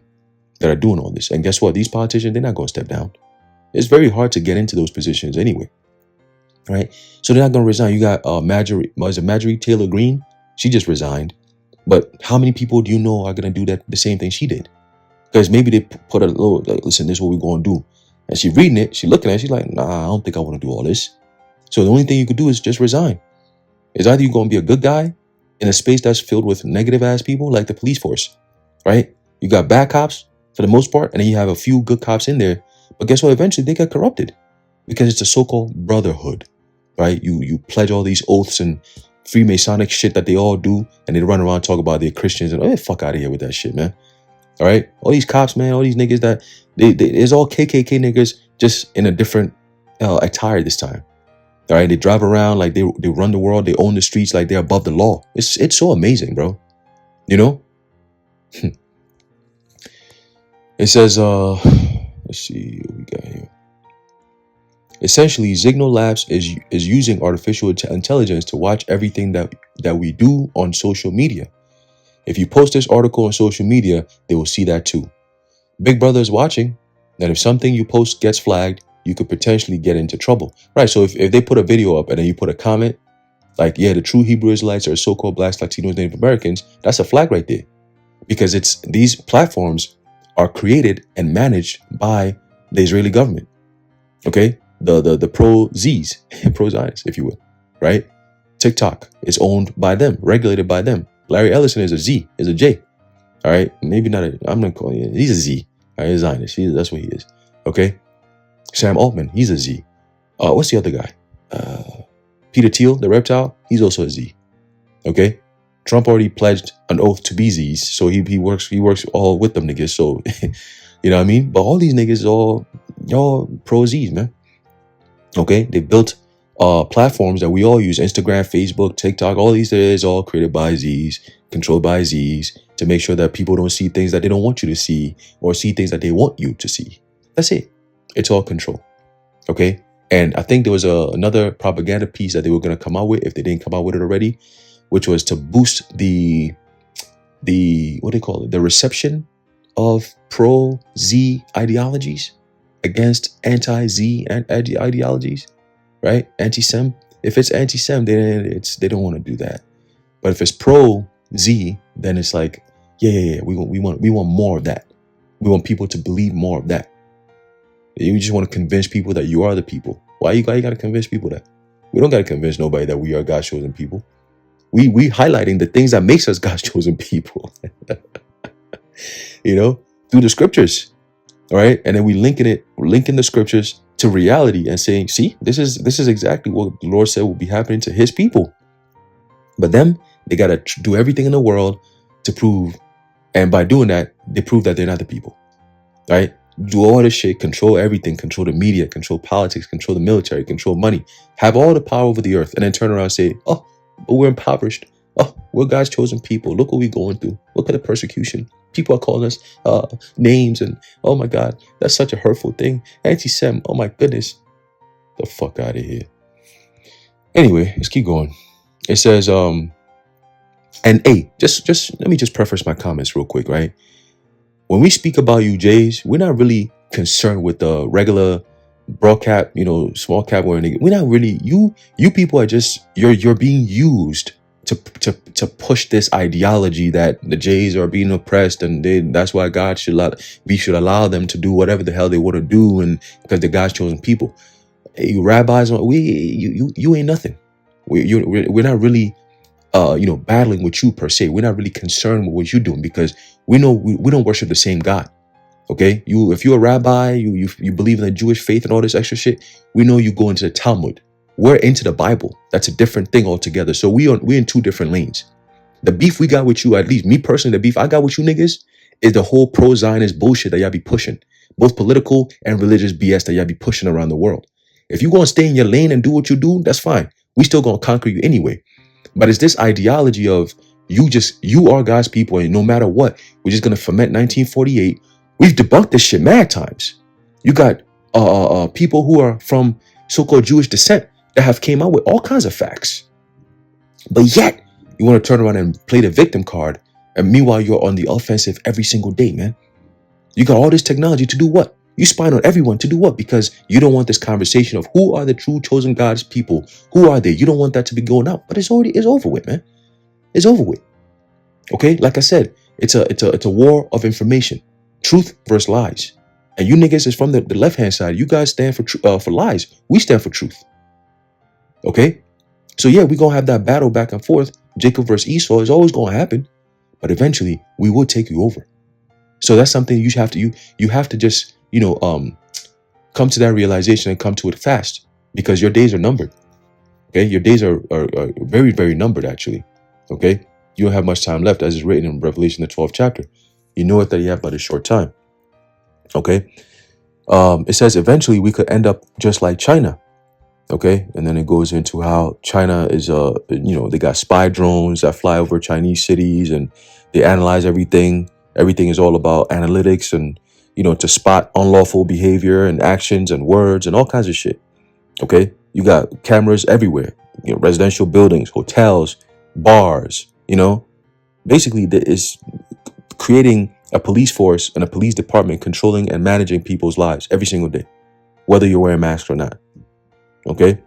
S1: that are doing all this. And guess what? These politicians, they're not going to step down. It's very hard to get into those positions anyway. Right? So they're not going to resign. You got Marjorie Taylor Greene. She just resigned. But how many people do you know are going to do the same thing she did? Because maybe they put a little, like, listen, this is what we're going to do. And she's reading it. She's looking at it. She's like, nah, I don't think I want to do all this. So the only thing you could do is just resign. It's either you're going to be a good guy in a space that's filled with negative ass people like the police force, right? You got bad cops for the most part, and then you have a few good cops in there. But guess what? Eventually they get corrupted because it's a so-called brotherhood, right? You pledge all these oaths and Freemasonic shit that they all do, and they run around talk about they're Christians and fuck out of here with that shit, man. All right, all these cops, man, all these niggas that it's all KKK niggas, just in a different attire this time. All right, they drive around like they run the world, they own the streets like they're above the law. It's so amazing, bro. You know? It says, let's see what we got here. Essentially, Zignal Labs is using artificial intelligence to watch everything that we do on social media. If you post this article on social media, they will see that too. Big Brother is watching, and if something you post gets flagged, you could potentially get into trouble. Right, so if they put a video up and then you put a comment, Like, yeah, the true Hebrew Israelites are so-called Blacks, Latinos, Native Americans. That's a flag right there, because it's these platforms are created and managed by the Israeli government. Okay, the pro Z's, pro Zionists, if you will, right? TikTok is owned by them, regulated by them. Larry Ellison is a Z, is a J. All right, maybe not a. I'm gonna call him. He's a Z. All right, he's a Zionist. That's what he is. Okay, Sam Altman, he's a Z. What's the other guy? Peter Thiel, the reptile, he's also a Z. Okay, Trump already pledged an oath to be Z's, so he works all with them niggas. So you know what I mean. But all these niggas all pro Z's, man. Okay, they built platforms that we all use: Instagram, Facebook, TikTok. All these is all created by Z's, controlled by Z's, to make sure that people don't see things that they don't want you to see, or see things that they want you to see. That's it. It's all control. Okay. And I think there was another propaganda piece that they were going to come out with, if they didn't come out with it already, which was to boost the what do they call it? The reception of pro-Z ideologies against anti-Z ideologies, right? Anti-Sem. If it's anti-Sem, then they don't want to do that. But if it's pro-Z, then it's like, yeah, we want more of that. We want people to believe more of that. You just want to convince people that you are the people. Why you got to convince people that? We don't got to convince nobody that we are God's chosen people. We highlighting the things that makes us God's chosen people. You know, through the scriptures, all right? And then we linking the scriptures to reality and saying, see, this is exactly what the Lord said will be happening to his people. But them, they got to do everything in the world to prove, and by doing that, they prove that they're not the people, right? Do all this shit, control everything, control the media, control politics, control the military, control money, have all the power over the earth, and then turn around and say, oh, but we're impoverished. Oh, we're God's chosen people. Look what we're going through. Look at the persecution. People are calling us names, and oh my God, that's such a hurtful thing. Anti-Sem, oh my goodness. The fuck out of here. Anyway, let's keep going. It says, and hey, just let me just preface my comments real quick, right? When we speak about you Jays, we're not really concerned with the regular broad cap, small cap wearing. We're not really, you people are just, you're being used to push this ideology that the Jays are being oppressed, and that's why we should allow them to do whatever the hell they want to do, and because they're God's chosen people. Hey, rabbis, you ain't nothing. We're not really battling with you per se. We're not really concerned with what you're doing, because we know we don't worship the same God. Okay, if you're a rabbi, you believe in the Jewish faith and all this extra shit, we know you go into the Talmud. We're into the Bible. That's a different thing altogether. So we're in two different lanes. The beef we got with you, at least me personally, the beef I got with you niggas is the whole pro-Zionist bullshit that y'all be pushing, both political and religious BS that y'all be pushing around the world. If you gonna stay in your lane and do what you do, that's fine. We still gonna conquer you anyway. But it's this ideology of you are God's people, and no matter what, we're just gonna ferment 1948. We've debunked this shit mad times. You got people who are from so-called Jewish descent that have came out with all kinds of facts. But yet, you want to turn around and play the victim card, and meanwhile, you're on the offensive every single day, man. You got all this technology to do what? You spying on everyone to do what? Because you don't want this conversation of who are the true chosen God's people? Who are they? You don't want that to be going out. But it's over with, man. It's over with. Okay? Like I said, it's a war of information. Truth versus lies. And you niggas is from the left-hand side. You guys stand for lies. We stand for truth. Okay? So yeah, we're going to have that battle back and forth. Jacob versus Esau is always going to happen. But eventually, we will take you over. So that's something you have to just, come to that realization and come to it fast. Because your days are numbered. Okay? Your days are very, very numbered, actually. Okay? You don't have much time left, as is written in Revelation, the 12th chapter. You know it that you have but a short time. Okay? It says eventually we could end up just like China. Okay? And then it goes into how China is, they got spy drones that fly over Chinese cities, and they analyze everything. Everything is all about analytics and, to spot unlawful behavior and actions and words and all kinds of shit. Okay? You got cameras everywhere. Residential buildings, hotels, bars, Basically, it's creating a police force and a police department controlling and managing people's lives every single day, whether you're wearing masks or not. Okay?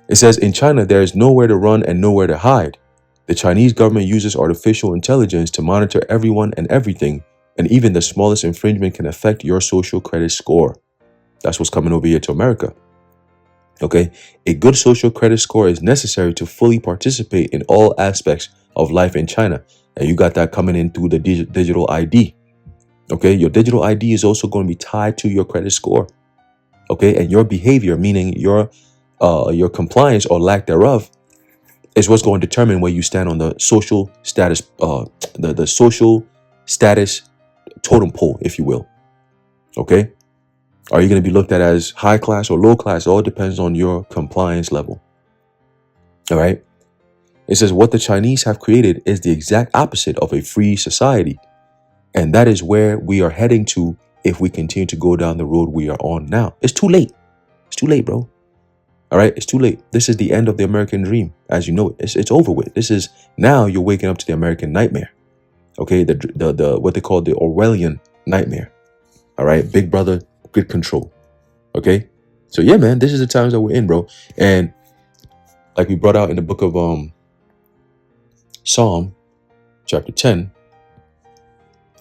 S1: It says, in China, there is nowhere to run and nowhere to hide. The Chinese government uses artificial intelligence to monitor everyone and everything, and even the smallest infringement can affect your social credit score. That's what's coming over here to America. Okay, a good social credit score is necessary to fully participate in all aspects of life in China. And you got that coming in through the digital ID. Okay, your digital ID is also going to be tied to your credit score. Okay, and your behavior, meaning your compliance or lack thereof, is what's going to determine where you stand on the social status, the social status totem pole, if you will. Okay, are you going to be looked at as high class or low class? It all depends on your compliance level. All right. It says what the Chinese have created is the exact opposite of a free society. And that is where we are heading to if we continue to go down the road we are on now. It's too late. It's too late, bro. All right. It's too late. This is the end of the American dream as you know it. It's over with. This is now you're waking up to the American nightmare. Okay. The what they call the Orwellian nightmare. All right. Big brother, good control. Okay. So yeah, man, this is the times that we're in, bro. And like we brought out in the book of Psalm chapter 10.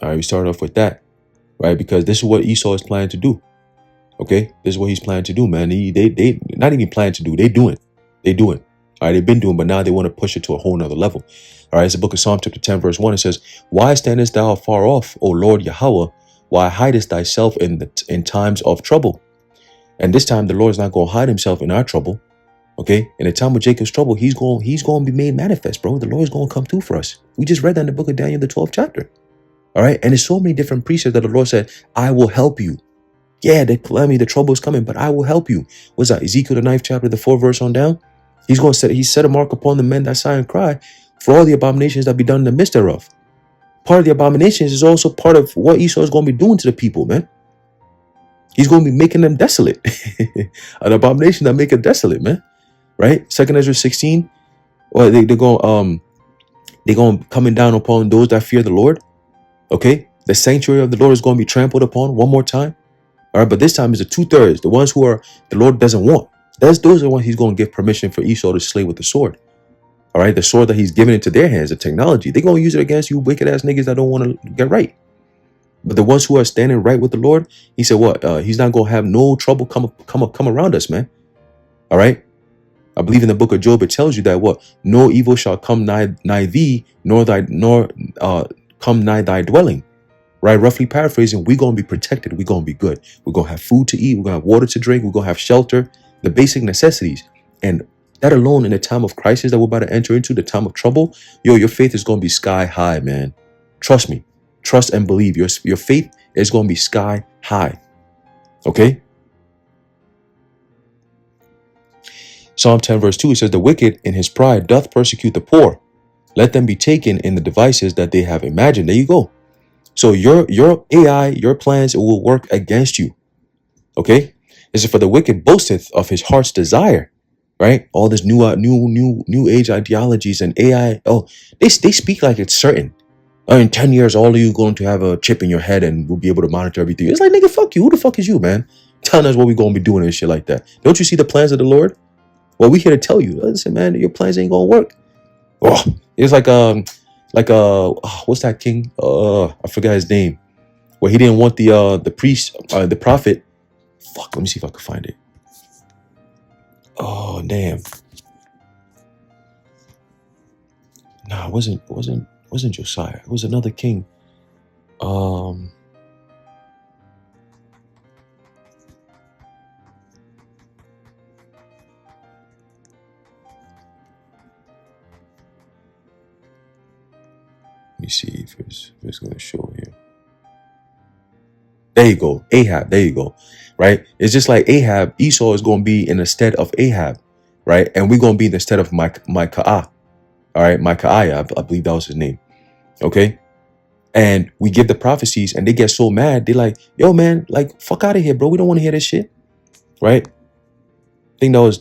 S1: All right, we started off with that, right? Because this is what Esau is planning to do. Okay, this is what he's planning to do, man. They not even planning to do. They doing. All right, they've been doing, but now they want to push it to a whole nother level. All right, it's the book of Psalm chapter 10, verse 1. It says, "Why standest thou afar off, O Lord Yahweh? Why hidest thyself in times of trouble?" And this time, the Lord is not going to hide himself in our trouble. Okay, in the time of Jacob's trouble, he's going to be made manifest, bro. The Lord is going to come through for us. We just read that in the book of Daniel, the 12th chapter. All right, and there's so many different precepts that the Lord said, "I will help you." Yeah, the trouble is coming, but I will help you. What's that? Ezekiel the 9th chapter, the 4th verse on down. He set a mark upon the men that sigh and cry for all the abominations that be done in the midst thereof. Part of the abominations is also part of what Esau is going to be doing to the people, man. He's going to be making them desolate. An abomination that make them desolate, man. Right? 2nd Ezra 16. Or they're going coming down upon those that fear the Lord. Okay? The sanctuary of the Lord is going to be trampled upon one more time. All right, but this time it's the 2/3, the ones who are the Lord doesn't want. Those are the ones he's going to give permission for Esau to slay with the sword. All right, the sword that he's giving into their hands, the technology. They're going to use it against you wicked ass niggas that don't want to get right. But the ones who are standing right with the Lord, he said what? He's not going to have no trouble come around us, man. All right. I believe in the book of Job, it tells you that what? No evil shall come nigh thee, nor come nigh thy dwelling. Right? Roughly paraphrasing, we're going to be protected. We're going to be good. We're going to have food to eat. We're going to have water to drink. We're going to have shelter, the basic necessities. And that alone in the time of crisis that we're about to enter into, the time of trouble, your faith is going to be sky high, man. Trust me. Trust and believe. Your faith is going to be sky high. Okay? Psalm 10 verse 2, it says, "The wicked in his pride doth persecute the poor. Let them be taken in the devices that they have imagined." There you go. So your AI, your plans, it will work against you. Okay? This is for the wicked boasteth of his heart's desire. Right? All this new age ideologies and AI. Oh, they speak like it's certain. Oh, in 10 years, all of you going to have a chip in your head and we'll be able to monitor everything. It's like, nigga, fuck you. Who the fuck is you, man? Telling us what we're going to be doing and shit like that. Don't you see the plans of the Lord? Well, we here to tell you. Listen, man, your plans ain't going to work. Oh, it's like what's that king? I forgot his name. Where he didn't want the priest, the prophet. Fuck, let me see if I can find it. Oh, damn. Nah, it wasn't Josiah. It was another king. Let me see if it's going to show here. There you go. Ahab. There you go. Right? It's just like Ahab. Esau is going to be in the stead of Ahab. Right? And we're going to be in the stead of Micaiah. All right? Micaiah, I believe that was his name. Okay? And we give the prophecies and they get so mad. They're like, yo, man, like, fuck out of here, bro. We don't want to hear this shit. Right? I think that was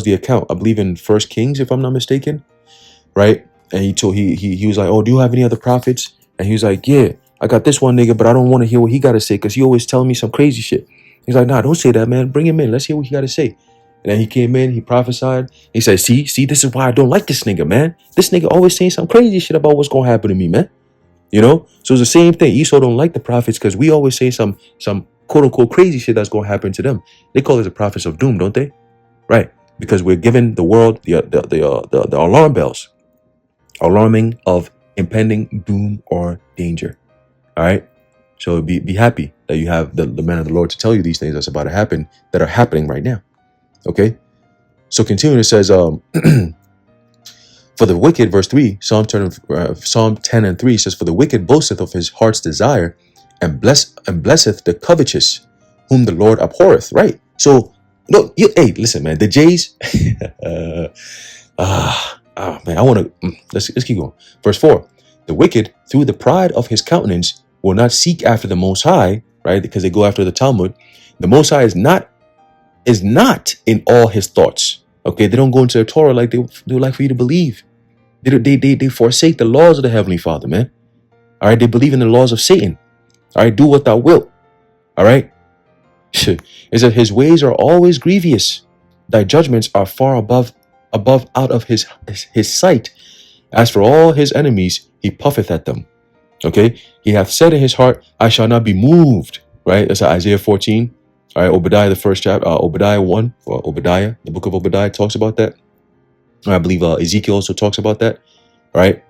S1: the account. I believe in 1 Kings, if I'm not mistaken. Right? And he was like, oh, do you have any other prophets? And he was like, yeah. I got this one nigga, but I don't want to hear what he got to say because he always telling me some crazy shit. He's like, nah, don't say that, man. Bring him in. Let's hear what he got to say. And then he came in, he prophesied. He said, see, this is why I don't like this nigga, man. This nigga always saying some crazy shit about what's going to happen to me, man. You know? So it's the same thing. Esau don't like the prophets because we always say some quote unquote crazy shit that's going to happen to them. They call it the prophets of doom, don't they? Right. Because we're giving the world the alarm bells. Alarming of impending doom or danger. All right. So be happy that you have the man of the Lord to tell you these things that's about to happen, that are happening right now. Okay. So continuing, it says, for the wicked, verse 3, Psalm 10 and 3 says, for the wicked boasteth of his heart's desire and blesseth the covetous, whom the Lord abhorreth. Right. So, no, hey, listen, man, the Jays, man, I want to, let's keep going. Verse 4, the wicked, through the pride of his countenance, will not seek after the Most High, right? Because they go after the Talmud. The Most High is not in all his thoughts. Okay, they don't go into the Torah like they would like for you to believe. They forsake the laws of the Heavenly Father, man. All right, they believe in the laws of Satan. All right, do what thou wilt. All right, is that his ways are always grievous. Thy judgments are far above out of his sight. As for all his enemies, he puffeth at them. Okay, he hath said in his heart, I shall not be moved. Right, that's Isaiah 14. All right, Obadiah, the first chapter, Obadiah 1, or Obadiah, the book of Obadiah talks about that. I believe Ezekiel also talks about that. All right,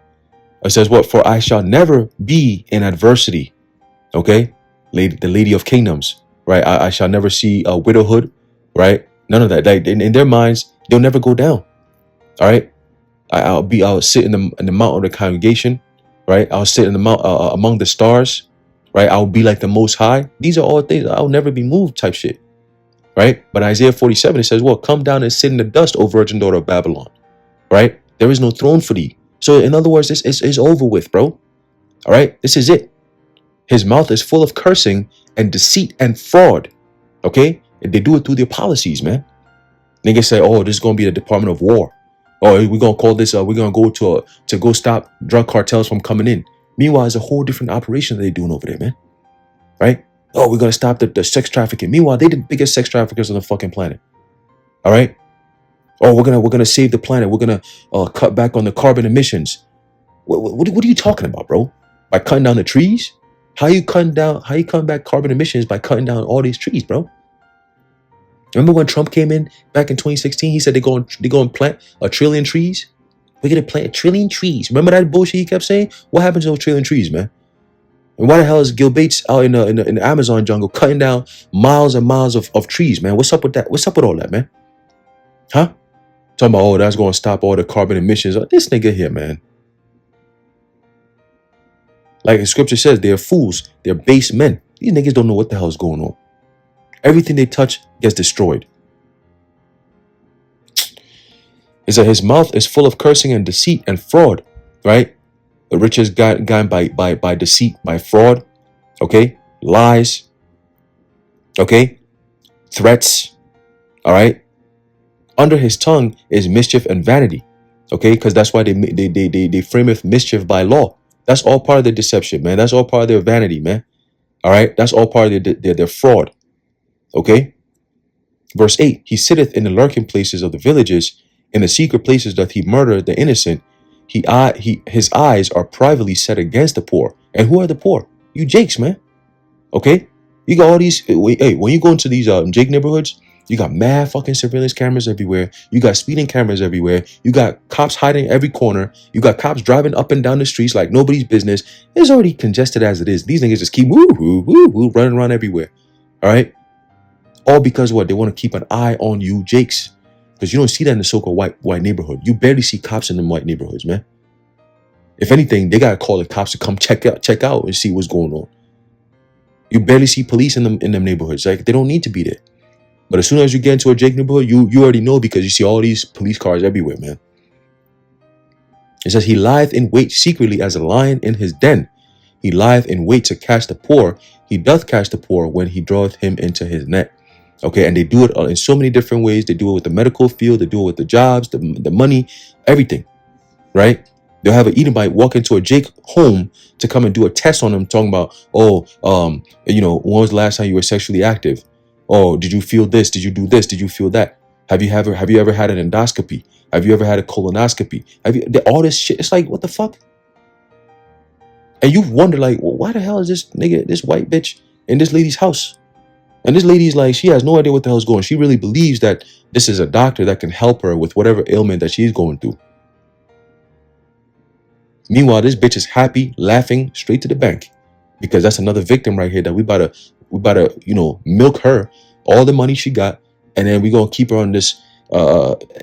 S1: it says what? For I shall never be in adversity. Okay, the Lady of Kingdoms. Right, I shall never see widowhood. Right, none of that. In their minds, they'll never go down. All right, I'll sit in the mount of the congregation. Right, I'll sit in the mount among the stars. Right, I'll be like the Most High. These are all things I'll never be moved type shit. Right, but Isaiah 47 it says, "Well, come down and sit in the dust, O virgin daughter of Babylon." Right, there is no throne for thee. So in other words, this is over with, bro. All right, this is it. His mouth is full of cursing and deceit and fraud. Okay, and they do it through their policies, man. Niggas say, "Oh, this is gonna be the Department of War." Oh, we're gonna call this. We're gonna go to go stop drug cartels from coming in. Meanwhile, it's a whole different operation that they're doing over there, man. Right? Oh, we're gonna stop the sex trafficking. Meanwhile, they're the biggest sex traffickers on the fucking planet. All right. Oh, we're gonna save the planet. We're gonna cut back on the carbon emissions. What are you talking about, bro? By cutting down the trees? How you cutting back carbon emissions by cutting down all these trees, bro? Remember when Trump came in back in 2016? He said they're going to plant 1 trillion trees. We're gonna plant 1 trillion trees. Remember that bullshit he kept saying? What happened to those 1 trillion trees, man? And why the hell is Gil Bates out in the Amazon jungle cutting down miles and miles of trees, man? What's up with that? What's up with all that, man? Huh? Talking about, oh, that's going to stop all the carbon emissions. This nigga here, man. Like the scripture says, they're fools. They're base men. These niggas don't know what the hell is going on. Everything they touch gets destroyed. Is that his mouth is full of cursing and deceit and fraud, right? The riches gotten by deceit, by fraud, okay? Lies, okay? Threats, all right? Under his tongue is mischief and vanity, okay? Because that's why they frameth mischief by law. That's all part of their deception, man. That's all part of their vanity, man. All right? That's all part of their fraud, okay? Verse 8, he sitteth in the lurking places of the villages. In the secret places doth he murder the innocent. His eyes are privately set against the poor. And who are the poor? You Jakes, man. Okay? You got all these, hey, when you go into these Jake neighborhoods, you got mad fucking surveillance cameras everywhere. You got speeding cameras everywhere. You got cops hiding every corner. You got cops driving up and down the streets like nobody's business. It's already congested as it is. These niggas just keep running around everywhere. All right? All because what? They want to keep an eye on you Jakes. Because you don't see that in the so-called white neighborhood. You barely see cops in them white neighborhoods, man. If anything, they gotta call the cops to come check out and see what's going on. You barely see police in them neighborhoods. Like, they don't need to be there. But as soon as you get into a Jake neighborhood, you already know because you see all these police cars everywhere, man. It says, he lieth in wait secretly as a lion in his den. He lieth in wait to catch the poor. He doth catch the poor when he draweth him into his net. Okay, and they do it in so many different ways. They do it with the medical field. They do it with the jobs, the money, everything, right? They'll have an Edomite walk into a Jake home to come and do a test on them, talking about, oh, when was the last time you were sexually active? Oh, did you feel this? Did you do this? Did you feel that? Have you ever had an endoscopy? Have you ever had a colonoscopy? All this shit? It's like, what the fuck? And you wonder, like, well, why the hell is this nigga, this white bitch, in this lady's house? And this lady's like, she has no idea what the hell's going on. She really believes that this is a doctor that can help her with whatever ailment that she's going through. Meanwhile, this bitch is happy, laughing straight to the bank, because that's another victim right here that we about to milk her all the money she got, and then we gonna keep her on this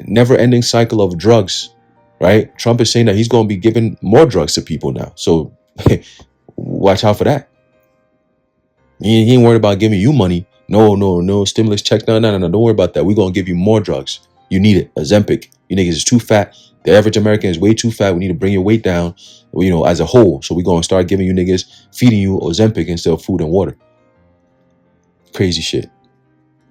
S1: never-ending cycle of drugs, right? Trump is saying that he's gonna be giving more drugs to people now, so watch out for that. He ain't worried about giving you money. No stimulus checks. No. Don't worry about that. We're gonna give you more drugs. You need it. Ozempic. You niggas is too fat. The average American is way too fat. We need to bring your weight down, as a whole. So we're gonna start giving you niggas, feeding you Ozempic instead of food and water. Crazy shit.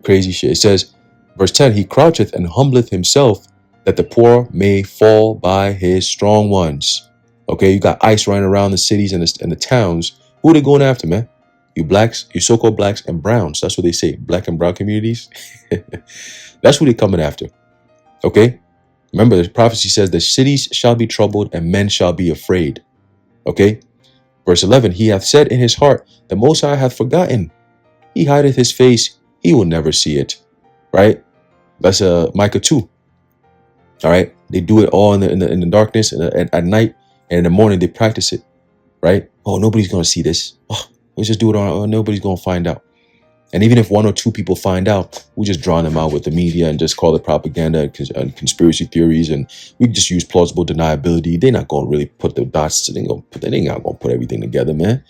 S1: Crazy shit. It says, verse 10, he croucheth and humbleth himself, that the poor may fall by his strong ones. Okay, you got ICE running around the cities and the towns. Who are they going after, man? You blacks, you so-called blacks and browns. That's what they say. Black and brown communities. That's who they're coming after. Okay? Remember, the prophecy says the cities shall be troubled and men shall be afraid. Okay? Verse 11, he hath said in his heart, the Most High hath forgotten. He hideth his face. He will never see it. Right? That's Micah 2. All right? They do it all in the darkness and at night, and in the morning they practice it. Right? Oh, nobody's going to see this. Oh, let's just do it on. Nobody's going to find out. And even if one or two people find out, we just drown them out with the media and just call it propaganda and conspiracy theories. And we just use plausible deniability. They're not going to really put the dots. They're not going to put everything together, man.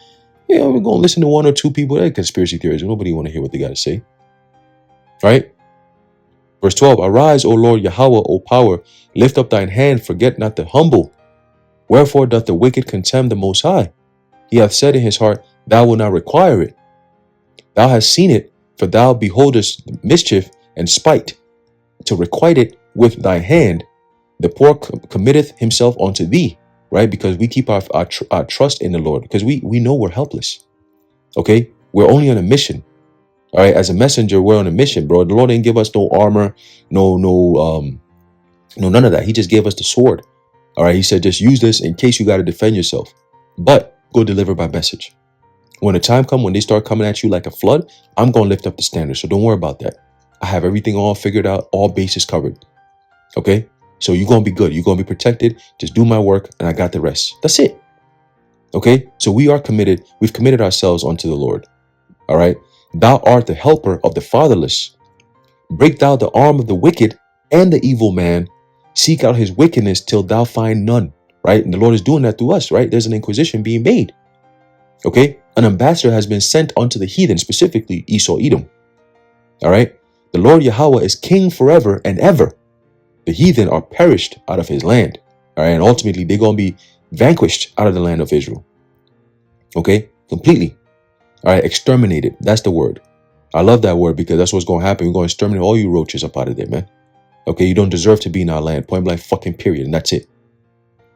S1: We're going to listen to one or two people. They're conspiracy theories. Nobody want to hear what they got to say. Right? Verse 12, arise, O Lord Yahweh, O power. Lift up thine hand. Forget not the humble. Wherefore doth the wicked contemn the Most High? He hath said in his heart, thou wilt not require it. Thou hast seen it, for thou beholdest mischief and spite. To requite it with thy hand, the poor committeth himself unto thee, right? Because we keep our trust in the Lord, because we know we're helpless. Okay? We're only on a mission. All right? As a messenger, we're on a mission, bro. The Lord didn't give us no armor, no, none of that. He just gave us the sword. All right? He said, just use this in case you got to defend yourself. But go deliver my message. When the time comes, when they start coming at you like a flood, I'm going to lift up the standard. So don't worry about that. I have everything all figured out, all bases covered. Okay? So you're going to be good. You're going to be protected. Just do my work and I got the rest. That's it. Okay? So we are committed. We've committed ourselves unto the Lord. All right? Thou art the helper of the fatherless. Break thou the arm of the wicked and the evil man. Seek out his wickedness till thou find none. Right? And the Lord is doing that through us, right? There's an inquisition being made. Okay? An ambassador has been sent unto the heathen, specifically Esau, Edom. All right? The Lord Yahweh is king forever and ever. The heathen are perished out of his land. All right? And ultimately, they're going to be vanquished out of the land of Israel. Okay? Completely. All right? Exterminated. That's the word. I love that word because that's what's going to happen. We're going to exterminate all you roaches up out of there, man. Okay? You don't deserve to be in our land. Point blank fucking period. And that's it.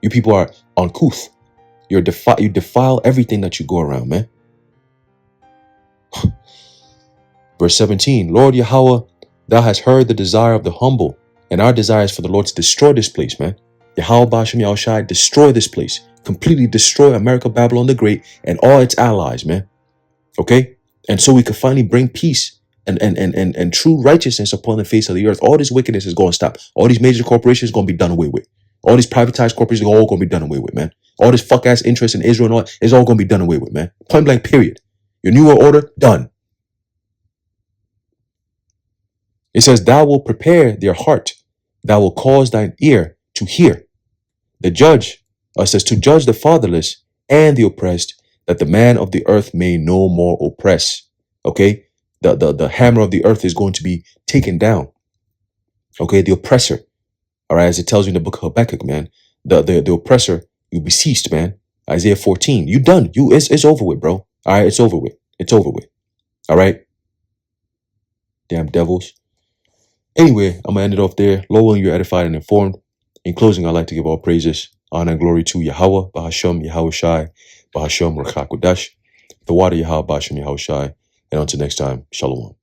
S1: You people are uncouth. You defile everything that you go around, man. Verse 17, Lord Yahweh, thou hast heard the desire of the humble, and our desire is for the Lord to destroy this place, man. Yahweh Bashem Yahushai, destroy this place. Completely destroy America, Babylon the Great, and all its allies, man. Okay? And so we could finally bring peace and true righteousness upon the face of the earth. All this wickedness is going to stop. All these major corporations are going to be done away with. All these privatized corporations are all going to be done away with, man. All this fuck-ass interest in Israel and all is all going to be done away with, man. Point blank, period. Your New World Order, done. It says, thou wilt prepare their heart. Thou wilt cause thine ear to hear. The judge says to judge the fatherless and the oppressed, that the man of the earth may no more oppress. Okay? The hammer of the earth is going to be taken down. Okay? The oppressor. All right? As it tells you in the book of Habakkuk, man. The oppressor, you'll be ceased, man. Isaiah 14. You done. It's over with, bro. All right? It's over with. It's over with. All right? Damn devils. Anyway, I'm going to end it off there. Lord willing, you're edified and informed. In closing, I'd like to give all praises Honor and glory to Yahweh, Bahasham, Yahweh Shai, Bahasham, Rakhakodash, the water Yahweh, Bahasham, Yahweh Shai. And until next time, Shalom.